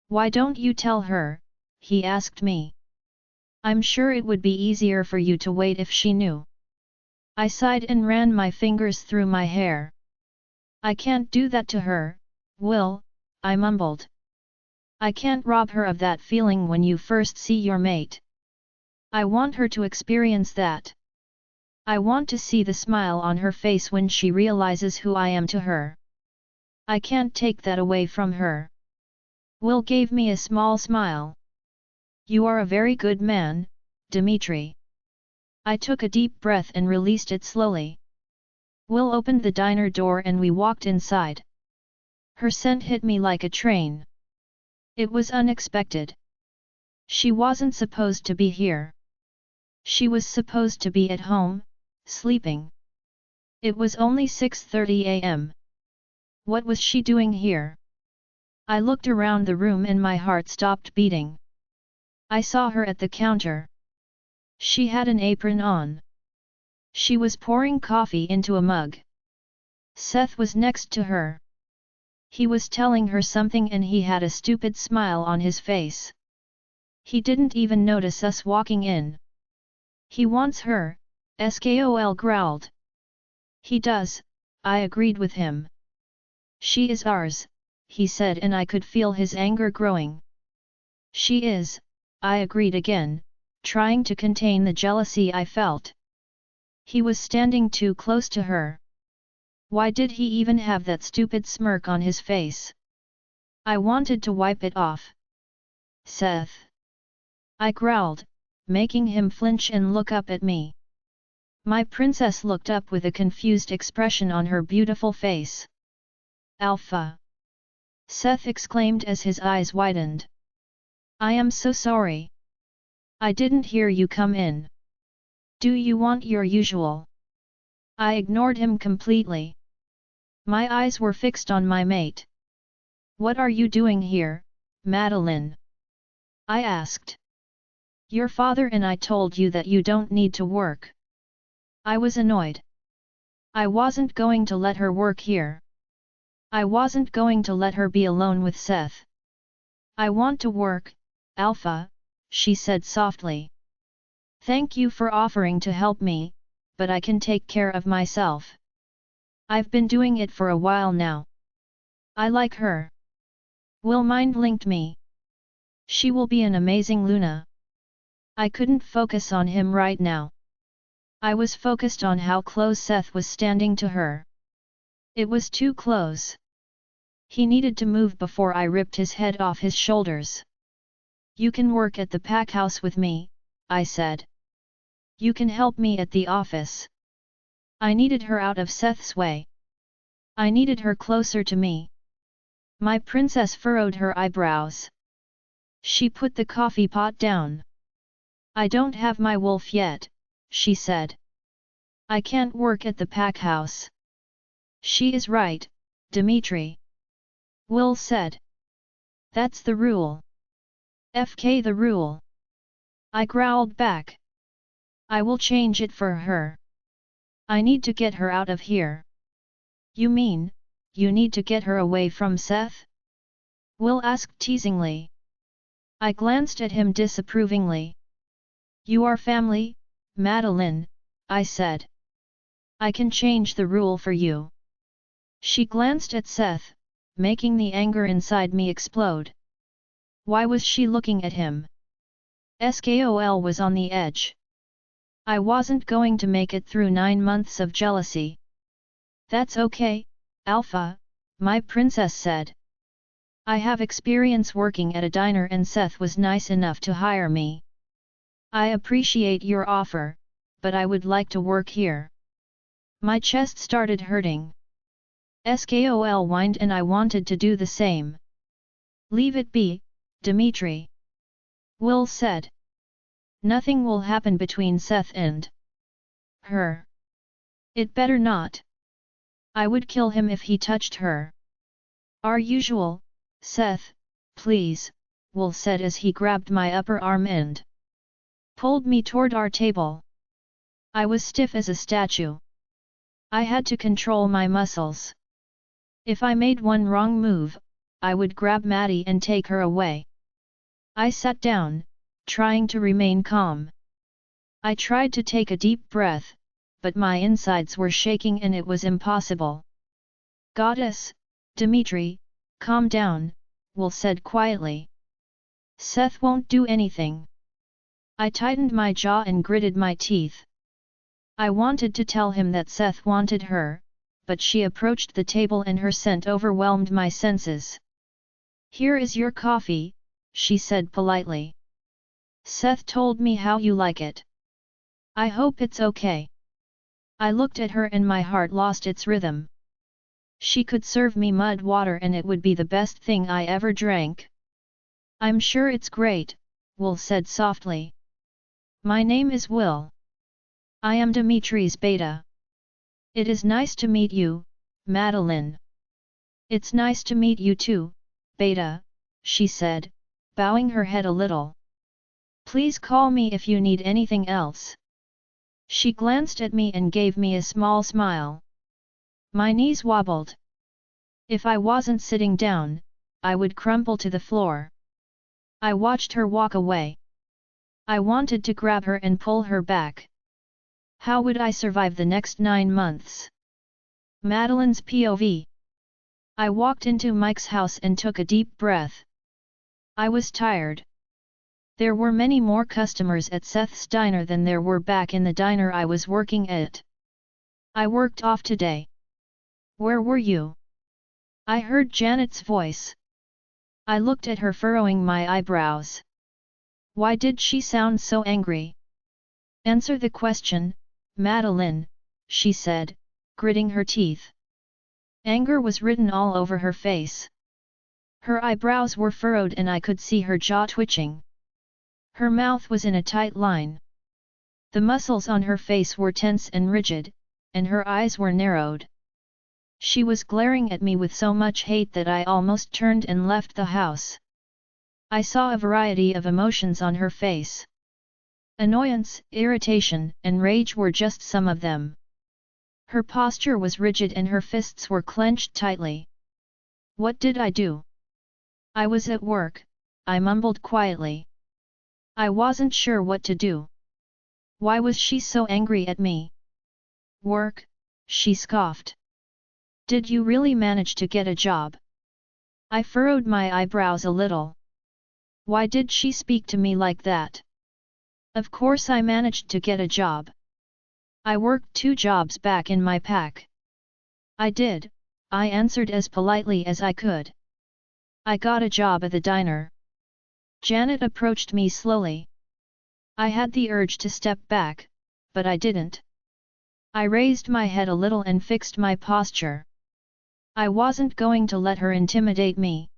Why don't you tell her? He asked me. I'm sure it would be easier for you to wait if she knew. I sighed and ran my fingers through my hair. I can't do that to her, Will, I mumbled. I can't rob her of that feeling when you first see your mate. I want her to experience that. I want to see the smile on her face when she realizes who I am to her. I can't take that away from her. Will gave me a small smile. You are a very good man, Dimitri. I took a deep breath and released it slowly. Will opened the diner door and we walked inside. Her scent hit me like a train. It was unexpected. She wasn't supposed to be here. She was supposed to be at home, sleeping. It was only 6:30 a.m. What was she doing here? I looked around the room and my heart stopped beating. I saw her at the counter. She had an apron on. She was pouring coffee into a mug. Seth was next to her. He was telling her something and he had a stupid smile on his face. He didn't even notice us walking in. He wants her, Skol growled. He does, I agreed with him. She is ours, he said, and I could feel his anger growing. She is, I agreed again, trying to contain the jealousy I felt. He was standing too close to her. Why did he even have that stupid smirk on his face? I wanted to wipe it off. Seth. I growled, making him flinch and look up at me. My princess looked up with a confused expression on her beautiful face. Alpha! Seth exclaimed as his eyes widened. I am so sorry. I didn't hear you come in. Do you want your usual? I ignored him completely. My eyes were fixed on my mate. What are you doing here, Madeline? I asked. Your father and I told you that you don't need to work. I was annoyed. I wasn't going to let her work here. I wasn't going to let her be alone with Seth. I want to work, Alpha, she said softly. Thank you for offering to help me, but I can take care of myself. I've been doing it for a while now. I like her. Will mind-linked me. She will be an amazing Luna. I couldn't focus on him right now. I was focused on how close Seth was standing to her. It was too close. He needed to move before I ripped his head off his shoulders. You can work at the pack house with me, I said. You can help me at the office. I needed her out of Seth's way. I needed her closer to me. My princess furrowed her eyebrows. She put the coffee pot down. I don't have my wolf yet, she said. I can't work at the pack house. She is right, Dimitri. Will said. That's the rule. FK the rule. I growled back. I will change it for her. I need to get her out of here. You mean, you need to get her away from Seth? Will asked teasingly. I glanced at him disapprovingly. You are family, Madeline, I said. I can change the rule for you. She glanced at Seth, making the anger inside me explode. Why was she looking at him? Skol was on the edge. I wasn't going to make it through 9 months of jealousy. That's okay, Alpha, my princess said. I have experience working at a diner and Seth was nice enough to hire me. I appreciate your offer, but I would like to work here. My chest started hurting. Skol whined and I wanted to do the same. Leave it be, Dimitri. Will said. Nothing will happen between Seth and her. It better not. I would kill him if he touched her. Our usual, Seth, please, Will said as he grabbed my upper arm and pulled me toward our table. I was stiff as a statue. I had to control my muscles. If I made one wrong move, I would grab Maddie and take her away. I sat down, trying to remain calm. I tried to take a deep breath, but my insides were shaking and it was impossible. Goddess, Dimitri, calm down, Will said quietly. Seth won't do anything. I tightened my jaw and gritted my teeth. I wanted to tell him that Seth wanted her, but she approached the table and her scent overwhelmed my senses. Here is your coffee, she said politely. Seth told me how you like it. I hope it's okay. I looked at her and my heart lost its rhythm. She could serve me mud water and it would be the best thing I ever drank. I'm sure it's great, Will said softly. My name is Will. I am Dimitri's beta. It is nice to meet you, Madeline. It's nice to meet you too, beta, she said, bowing her head a little. Please call me if you need anything else. She glanced at me and gave me a small smile. My knees wobbled. If I wasn't sitting down, I would crumple to the floor. I watched her walk away. I wanted to grab her and pull her back. How would I survive the next 9 months? Madeline's POV. I walked into Mike's house and took a deep breath. I was tired. There were many more customers at Seth's diner than there were back in the diner I was working at. I worked off today. Where were you? I heard Janet's voice. I looked at her, furrowing my eyebrows. Why did she sound so angry? Answer the question, Madeline, she said, gritting her teeth. Anger was written all over her face. Her eyebrows were furrowed and I could see her jaw twitching. Her mouth was in a tight line. The muscles on her face were tense and rigid, and her eyes were narrowed. She was glaring at me with so much hate that I almost turned and left the house. I saw a variety of emotions on her face. Annoyance, irritation, and rage were just some of them. Her posture was rigid and her fists were clenched tightly. What did I do? I was at work, I mumbled quietly. I wasn't sure what to do. Why was she so angry at me? Work, she scoffed. Did you really manage to get a job? I furrowed my eyebrows a little. Why did she speak to me like that? Of course I managed to get a job. I worked 2 jobs back in my pack. I did, I answered as politely as I could. I got a job at the diner. Janet approached me slowly. I had the urge to step back, but I didn't. I raised my head a little and fixed my posture. I wasn't going to let her intimidate me.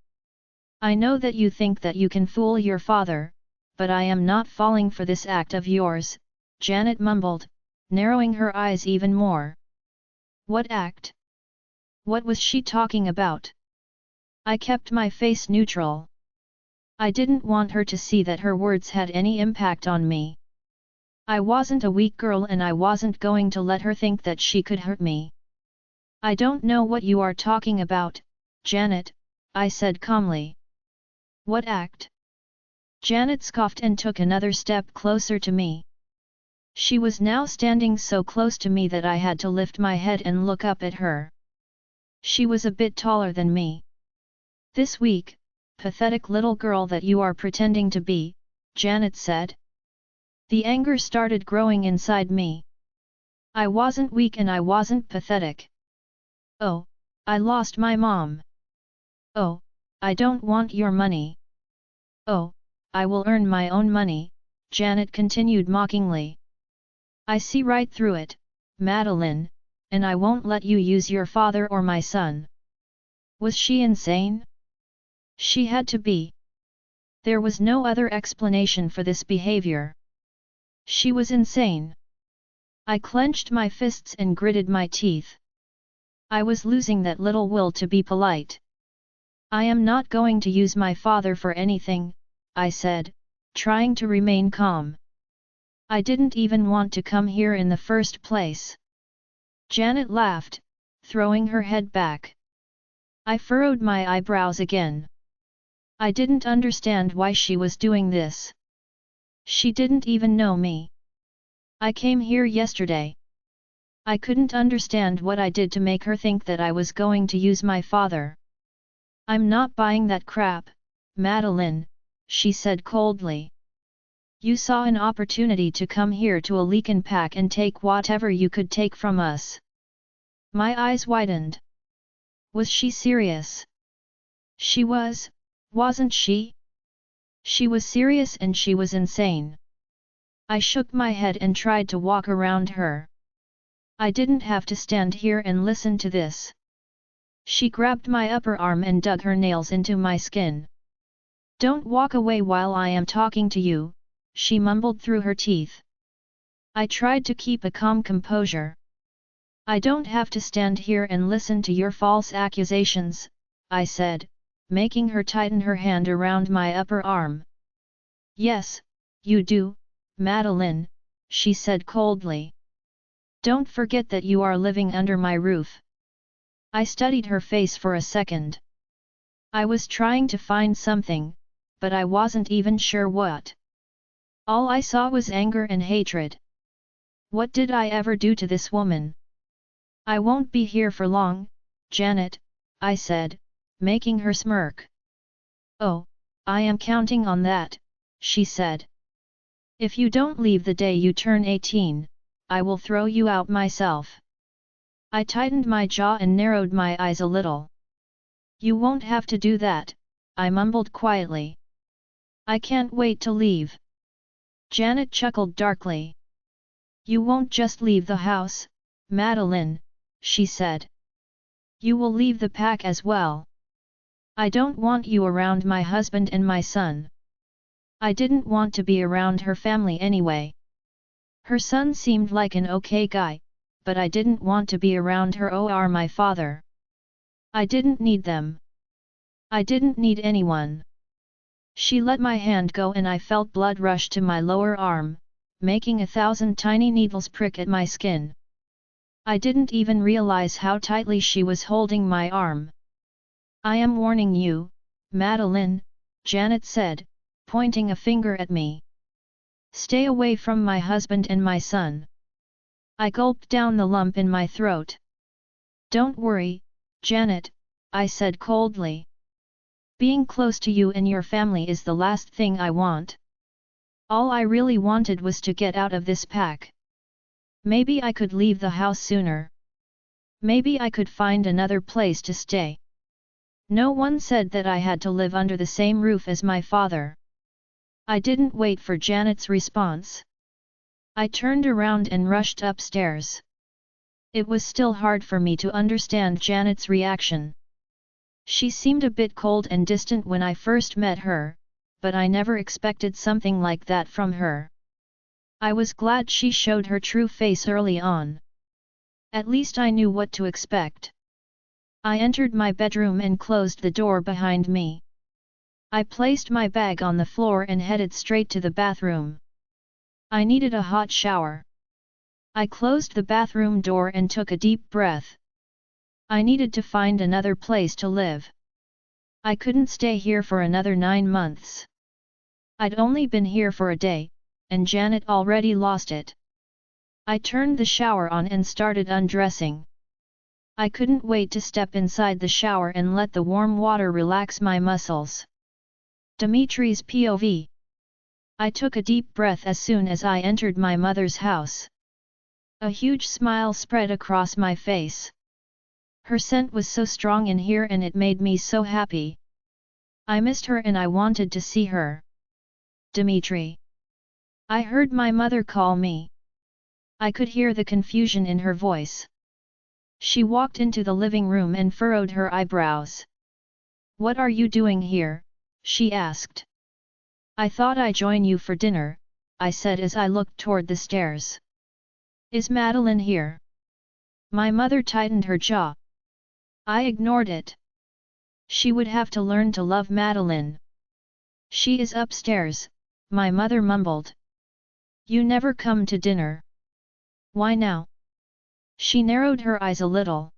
I know that you think that you can fool your father, but I am not falling for this act of yours, Janet mumbled, narrowing her eyes even more. What act? What was she talking about? I kept my face neutral. I didn't want her to see that her words had any impact on me. I wasn't a weak girl and I wasn't going to let her think that she could hurt me. I don't know what you are talking about, Janet, I said calmly. What act? Janet scoffed and took another step closer to me. She was now standing so close to me that I had to lift my head and look up at her. She was a bit taller than me. This weak, pathetic little girl that you are pretending to be, Janet said. The anger started growing inside me. I wasn't weak and I wasn't pathetic. Oh, I lost my mom. Oh, I don't want your money. Oh, I will earn my own money, Janet continued mockingly. I see right through it, Madeline, and I won't let you use your father or my son. Was she insane? She had to be. There was no other explanation for this behavior. She was insane. I clenched my fists and gritted my teeth. I was losing that little will to be polite. I am not going to use my father for anything, I said, trying to remain calm. I didn't even want to come here in the first place. Janet laughed, throwing her head back. I furrowed my eyebrows again. I didn't understand why she was doing this. She didn't even know me. I came here yesterday. I couldn't understand what I did to make her think that I was going to use my father. I'm not buying that crap, Madeline, she said coldly. You saw an opportunity to come here to a Leakin pack and take whatever you could take from us. My eyes widened. Was she serious? She was, wasn't she? She was serious and she was insane. I shook my head and tried to walk around her. I didn't have to stand here and listen to this. She grabbed my upper arm and dug her nails into my skin. Don't walk away while I am talking to you, she mumbled through her teeth. I tried to keep a calm composure. I don't have to stand here and listen to your false accusations, I said, making her tighten her hand around my upper arm. Yes, you do, Madeline, she said coldly. Don't forget that you are living under my roof. I studied her face for a second. I was trying to find something, but I wasn't even sure what. All I saw was anger and hatred. What did I ever do to this woman? I won't be here for long, Janet, I said, making her smirk. Oh, I am counting on that, she said. If you don't leave the day you turn 18, I will throw you out myself. I tightened my jaw and narrowed my eyes a little. You won't have to do that, I mumbled quietly. I can't wait to leave. Janet chuckled darkly. You won't just leave the house, Madeline, she said. You will leave the pack as well. I don't want you around my husband and my son. I didn't want to be around her family anyway. Her son seemed like an okay guy, but I didn't want to be around her or my father. I didn't need them. I didn't need anyone. She let my hand go and I felt blood rush to my lower arm, making 1,000 tiny needles prick at my skin. I didn't even realize how tightly she was holding my arm. I am warning you, Madeline, Janet said, pointing a finger at me. Stay away from my husband and my son. I gulped down the lump in my throat. Don't worry, Janet, I said coldly. Being close to you and your family is the last thing I want. All I really wanted was to get out of this pack. Maybe I could leave the house sooner. Maybe I could find another place to stay. No one said that I had to live under the same roof as my father. I didn't wait for Janet's response. I turned around and rushed upstairs. It was still hard for me to understand Janet's reaction. She seemed a bit cold and distant when I first met her, but I never expected something like that from her. I was glad she showed her true face early on. At least I knew what to expect. I entered my bedroom and closed the door behind me. I placed my bag on the floor and headed straight to the bathroom. I needed a hot shower. I closed the bathroom door and took a deep breath. I needed to find another place to live. I couldn't stay here for another 9 months. I'd only been here for a day, and Janet already lost it. I turned the shower on and started undressing. I couldn't wait to step inside the shower and let the warm water relax my muscles. Dimitri's POV. I took a deep breath as soon as I entered my mother's house. A huge smile spread across my face. Her scent was so strong in here and it made me so happy. I missed her and I wanted to see her. Dimitri. I heard my mother call me. I could hear the confusion in her voice. She walked into the living room and furrowed her eyebrows. What are you doing here? She asked. I thought I'd join you for dinner, I said as I looked toward the stairs. Is Madeline here? My mother tightened her jaw. I ignored it. She would have to learn to love Madeline. She is upstairs, my mother mumbled. You never come to dinner. Why now? She narrowed her eyes a little.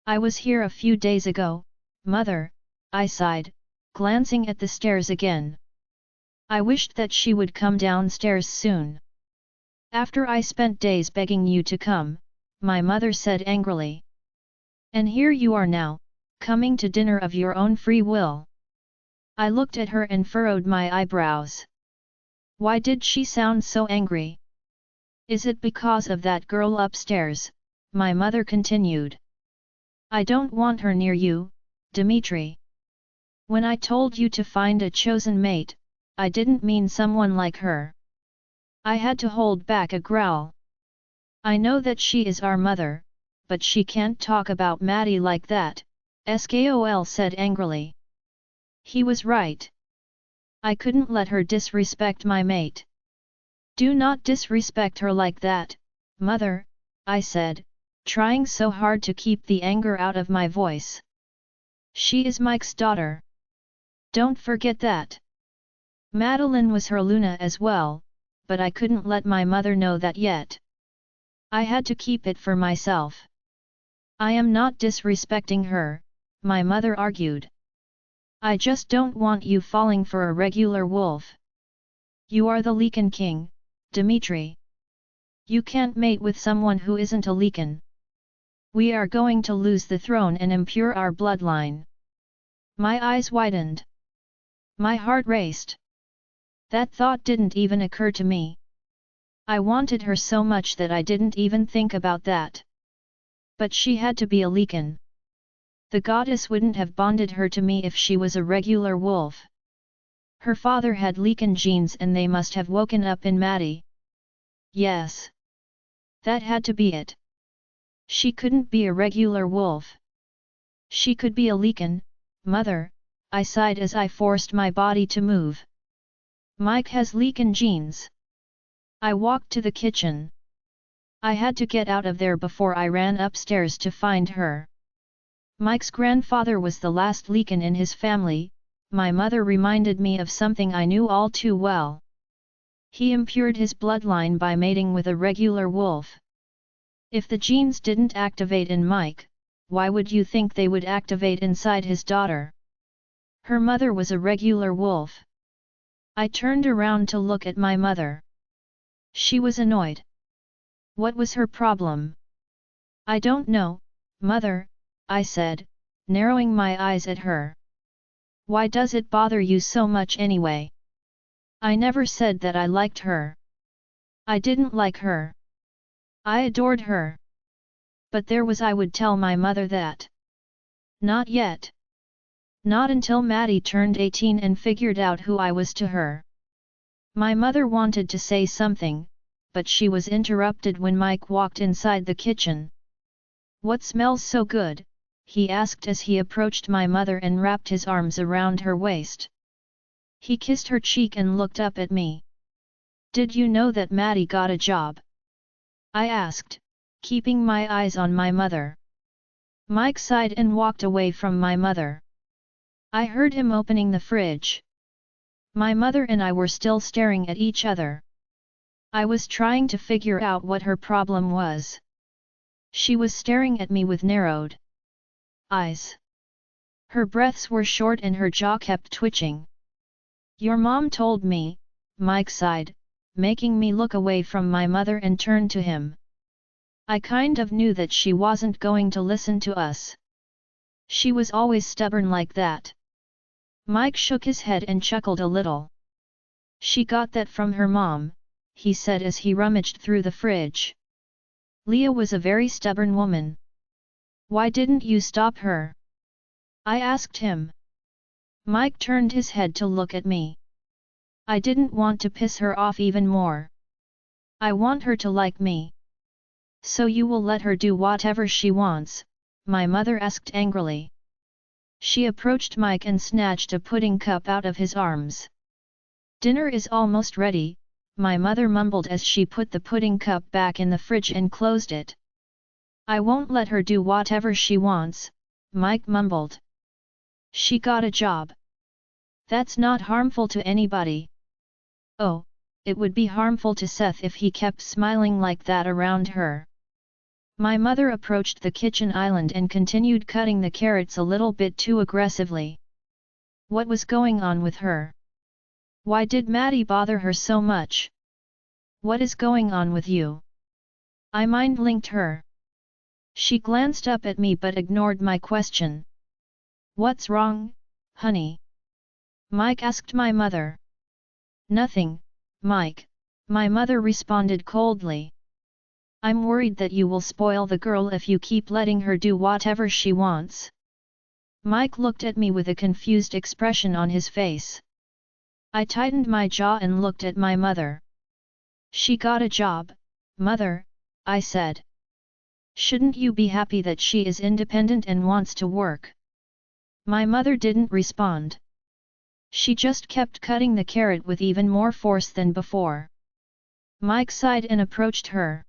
I was here a few days ago, Mother, I sighed, glancing at the stairs again. I wished that she would come downstairs soon. After I spent days begging you to come, my mother said angrily. And here you are now, coming to dinner of your own free will. I looked at her and furrowed my eyebrows. Why did she sound so angry? Is it because of that girl upstairs? My mother continued. I don't want her near you, Dimitri. When I told you to find a chosen mate, I didn't mean someone like her. I had to hold back a growl. I know that she is our mother, but she can't talk about Maddie like that, Skol said angrily. He was right. I couldn't let her disrespect my mate. Do not disrespect her like that, Mother, I said, trying so hard to keep the anger out of my voice. She is Mike's daughter. Don't forget that. Madeline was her Luna as well, but I couldn't let my mother know that yet. I had to keep it for myself. I am not disrespecting her, my mother argued. I just don't want you falling for a regular wolf. You are the Lycan king, Dmitri. You can't mate with someone who isn't a Lycan. We are going to lose the throne and impure our bloodline. My eyes widened. My heart raced. That thought didn't even occur to me. I wanted her so much that I didn't even think about that. But she had to be a Lycan. The goddess wouldn't have bonded her to me if she was a regular wolf. Her father had Lycan genes and they must have woken up in Maddie. Yes. That had to be it. She couldn't be a regular wolf. She could be a Lycan, mother, I sighed as I forced my body to move. Mike has Lycan genes. I walked to the kitchen. I had to get out of there before I ran upstairs to find her. Mike's grandfather was the last Lycan in his family. My mother reminded me of something I knew all too well. He impured his bloodline by mating with a regular wolf. If the genes didn't activate in Mike, why would you think they would activate inside his daughter? Her mother was a regular wolf. I turned around to look at my mother. She was annoyed. What was her problem? I don't know, mother, I said, narrowing my eyes at her. Why does it bother you so much anyway? I never said that I liked her. I didn't like her. I adored her. But I would tell my mother that. Not yet. Not until Maddie turned 18 and figured out who I was to her. My mother wanted to say something, but she was interrupted when Mike walked inside the kitchen. What smells so good? He asked as he approached my mother and wrapped his arms around her waist. He kissed her cheek and looked up at me. Did you know that Maddie got a job? I asked, keeping my eyes on my mother. Mike sighed and walked away from my mother. I heard him opening the fridge. My mother and I were still staring at each other. I was trying to figure out what her problem was. She was staring at me with narrowed eyes. Her breaths were short and her jaw kept twitching. Your mom told me, Mike sighed, making me look away from my mother and turn to him. I kind of knew that she wasn't going to listen to us. She was always stubborn like that. Mike shook his head and chuckled a little. She got that from her mom, he said as he rummaged through the fridge. Leah was a very stubborn woman. Why didn't you stop her? I asked him. Mike turned his head to look at me. I didn't want to piss her off even more. I want her to like me. So you will let her do whatever she wants? My mother asked angrily. She approached Mike and snatched a pudding cup out of his arms. Dinner is almost ready, my mother mumbled as she put the pudding cup back in the fridge and closed it. I won't let her do whatever she wants, Mike mumbled. She got a job. That's not harmful to anybody. Oh, it would be harmful to Seth if he kept smiling like that around her. My mother approached the kitchen island and continued cutting the carrots a little bit too aggressively. What was going on with her? Why did Maddie bother her so much? What is going on with you? I mind-linked her. She glanced up at me but ignored my question. What's wrong, honey? Mike asked my mother. Nothing, Mike, my mother responded coldly. I'm worried that you will spoil the girl if you keep letting her do whatever she wants. Mike looked at me with a confused expression on his face. I tightened my jaw and looked at my mother. She got a job, mother, I said. Shouldn't you be happy that she is independent and wants to work? My mother didn't respond. She just kept cutting the carrot with even more force than before. Mike sighed and approached her.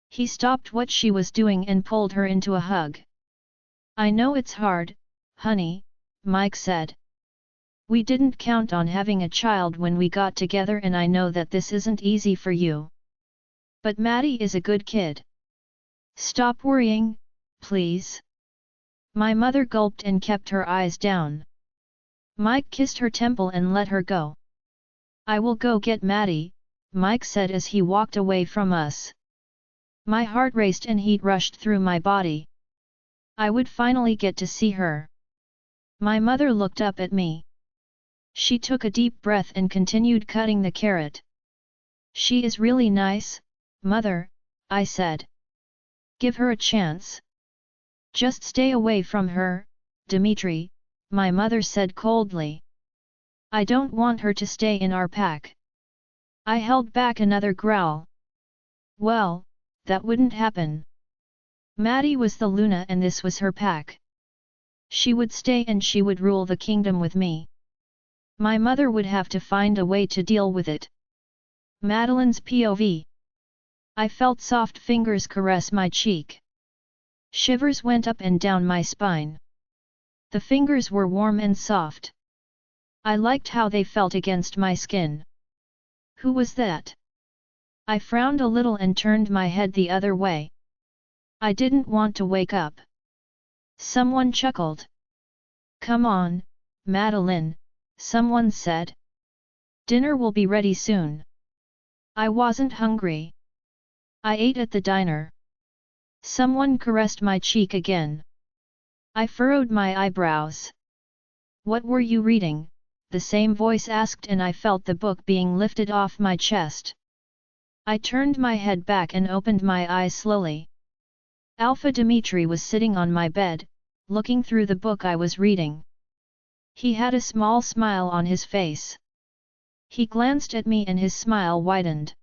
He stopped what she was doing and pulled her into a hug. I know it's hard, honey, Mike said. We didn't count on having a child when we got together and I know that this isn't easy for you. But Maddie is a good kid. Stop worrying, please?" My mother gulped and kept her eyes down. Mike kissed her temple and let her go. "I will go get Maddie," Mike said as he walked away from us. My heart raced and heat rushed through my body. I would finally get to see her. My mother looked up at me. She took a deep breath and continued cutting the carrot. "She is really nice, Mother," I said. "Give her a chance. Just stay away from her, Dmitri," my mother said coldly. "I don't want her to stay in our pack." I held back another growl. Well, that wouldn't happen. Maddie was the Luna and this was her pack. She would stay and she would rule the kingdom with me. My mother would have to find a way to deal with it. Madeline's POV. I felt soft fingers caress my cheek. Shivers went up and down my spine. The fingers were warm and soft. I liked how they felt against my skin. Who was that? I frowned a little and turned my head the other way. I didn't want to wake up. Someone chuckled. "Come on, Madeline," someone said. "Dinner will be ready soon." I wasn't hungry. I ate at the diner. Someone caressed my cheek again. I furrowed my eyebrows. "What were you reading?" the same voice asked and I felt the book being lifted off my chest. I turned my head back and opened my eyes slowly. Alpha Dmitri was sitting on my bed, looking through the book I was reading. He had a small smile on his face. He glanced at me and his smile widened.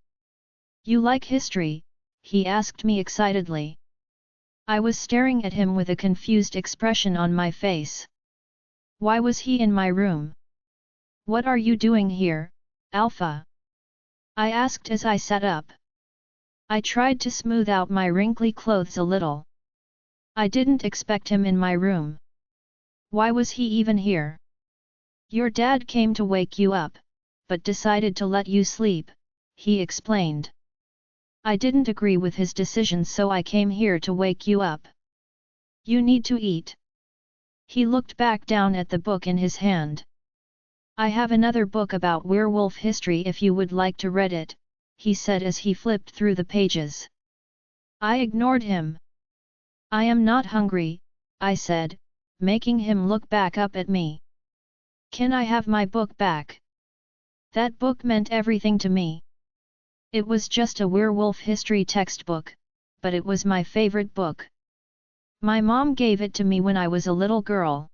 "You like history?" he asked me excitedly. I was staring at him with a confused expression on my face. Why was he in my room? "What are you doing here, Alpha?" I asked as I sat up. I tried to smooth out my wrinkly clothes a little. I didn't expect him in my room. Why was he even here? "Your dad came to wake you up, but decided to let you sleep," he explained. "I didn't agree with his decision so I came here to wake you up. You need to eat." He looked back down at the book in his hand. "I have another book about werewolf history if you would like to read it," he said as he flipped through the pages. I ignored him. "I am not hungry," I said, making him look back up at me. "Can I have my book back?" That book meant everything to me. It was just a werewolf history textbook, but it was my favorite book. My mom gave it to me when I was a little girl.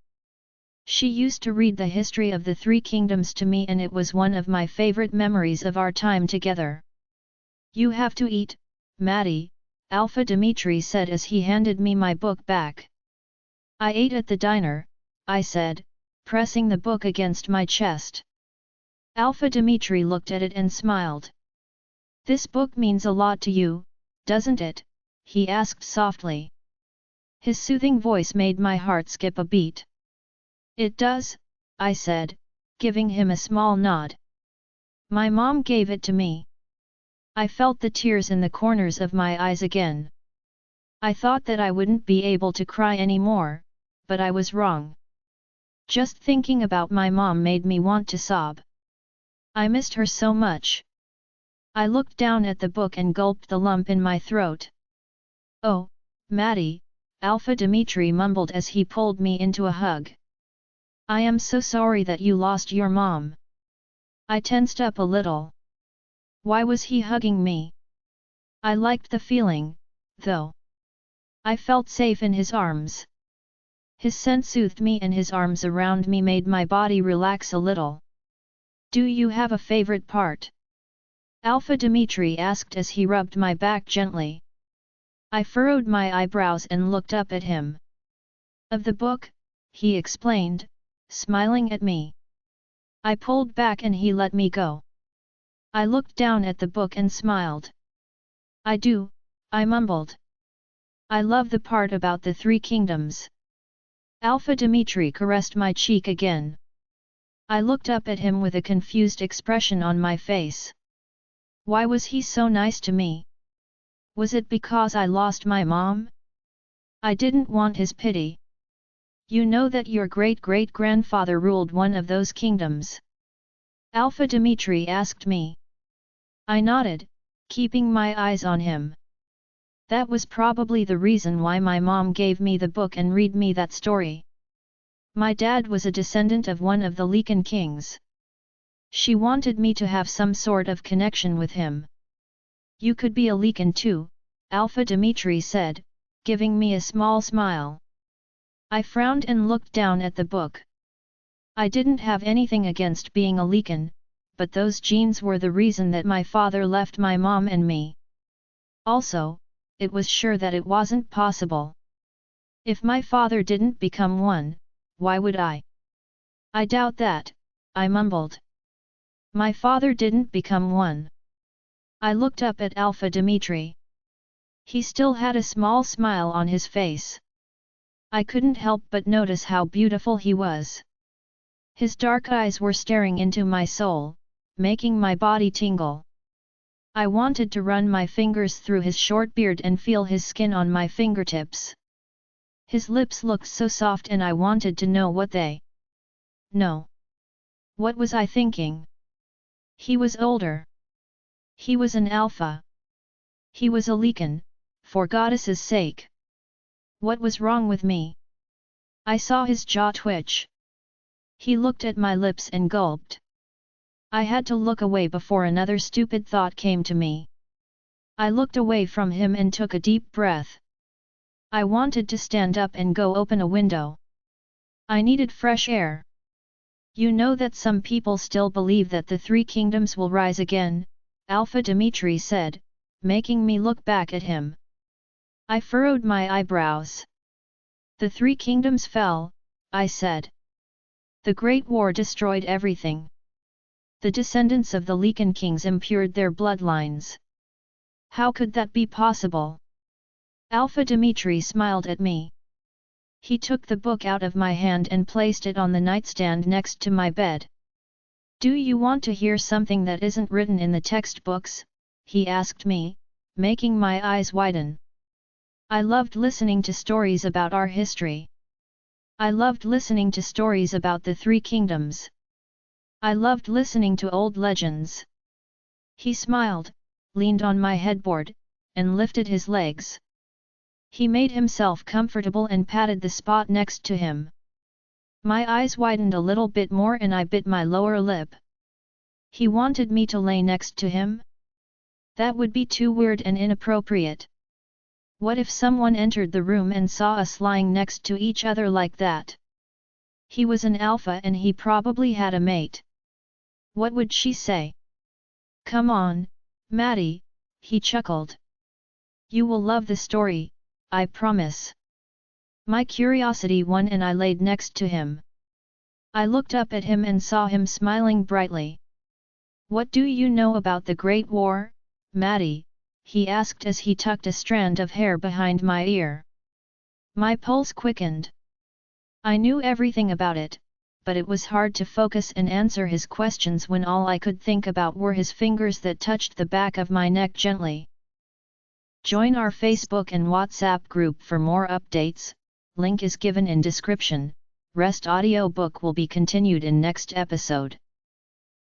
She used to read the history of the Three Kingdoms to me and it was one of my favorite memories of our time together. "You have to eat, Maddie," Alpha Dmitri said as he handed me my book back. "I ate at the diner," I said, pressing the book against my chest. Alpha Dmitri looked at it and smiled. "This book means a lot to you, doesn't it?" he asked softly. His soothing voice made my heart skip a beat. "It does," I said, giving him a small nod. "My mom gave it to me." I felt the tears in the corners of my eyes again. I thought that I wouldn't be able to cry anymore, but I was wrong. Just thinking about my mom made me want to sob. I missed her so much. I looked down at the book and gulped the lump in my throat. "Oh, Maddie," Alpha Dmitri mumbled as he pulled me into a hug. "I am so sorry that you lost your mom." I tensed up a little. Why was he hugging me? I liked the feeling, though. I felt safe in his arms. His scent soothed me and his arms around me made my body relax a little. "Do you have a favorite part?" Alpha Dmitri asked as he rubbed my back gently. I furrowed my eyebrows and looked up at him. "Of the book," he explained, smiling at me. I pulled back and he let me go. I looked down at the book and smiled. "I do," I mumbled. "I love the part about the Three Kingdoms." Alpha Dmitri caressed my cheek again. I looked up at him with a confused expression on my face. Why was he so nice to me? Was it because I lost my mom? I didn't want his pity. You know that your great-great-grandfather ruled one of those kingdoms? Alpha Dimitri asked me. I nodded, keeping my eyes on him. That was probably the reason why my mom gave me the book and read me that story. My dad was a descendant of one of the Lycan kings. She wanted me to have some sort of connection with him. You could be a Lycan too, Alpha Dimitri said, giving me a small smile. I frowned and looked down at the book. I didn't have anything against being a Lycan, but those genes were the reason that my father left my mom and me. Also, it was sure that it wasn't possible. If my father didn't become one, why would I? I doubt that, I mumbled. My father didn't become one. I looked up at Alpha Dimitri. He still had a small smile on his face. I couldn't help but notice how beautiful he was. His dark eyes were staring into my soul, making my body tingle. I wanted to run my fingers through his short beard and feel his skin on my fingertips. His lips looked so soft and I wanted to know what they... No. What was I thinking? He was older. He was an alpha. He was a Lycan, for goddess's sake. What was wrong with me? I saw his jaw twitch. He looked at my lips and gulped. I had to look away before another stupid thought came to me. I looked away from him and took a deep breath. I wanted to stand up and go open a window. I needed fresh air. You know that some people still believe that the three kingdoms will rise again, Alpha Dimitri said, making me look back at him. I furrowed my eyebrows. The three kingdoms fell, I said. The Great War destroyed everything. The descendants of the Lycan kings impaired their bloodlines. How could that be possible? Alpha Dimitri smiled at me. He took the book out of my hand and placed it on the nightstand next to my bed. Do you want to hear something that isn't written in the textbooks? He asked me, making my eyes widen. I loved listening to stories about our history. I loved listening to stories about the three kingdoms. I loved listening to old legends. He smiled, leaned on my headboard, and lifted his legs. He made himself comfortable and patted the spot next to him. My eyes widened a little bit more and I bit my lower lip. He wanted me to lay next to him? That would be too weird and inappropriate. What if someone entered the room and saw us lying next to each other like that? He was an alpha and he probably had a mate. What would she say? Come on, Maddie, he chuckled. You will love the story, I promise. My curiosity won and I laid next to him. I looked up at him and saw him smiling brightly. What do you know about the Great War, Maddie? He asked as he tucked a strand of hair behind my ear. My pulse quickened. I knew everything about it, but it was hard to focus and answer his questions when all I could think about were his fingers that touched the back of my neck gently. Join our Facebook and WhatsApp group for more updates, link is given in description. Rest audiobook will be continued in next episode.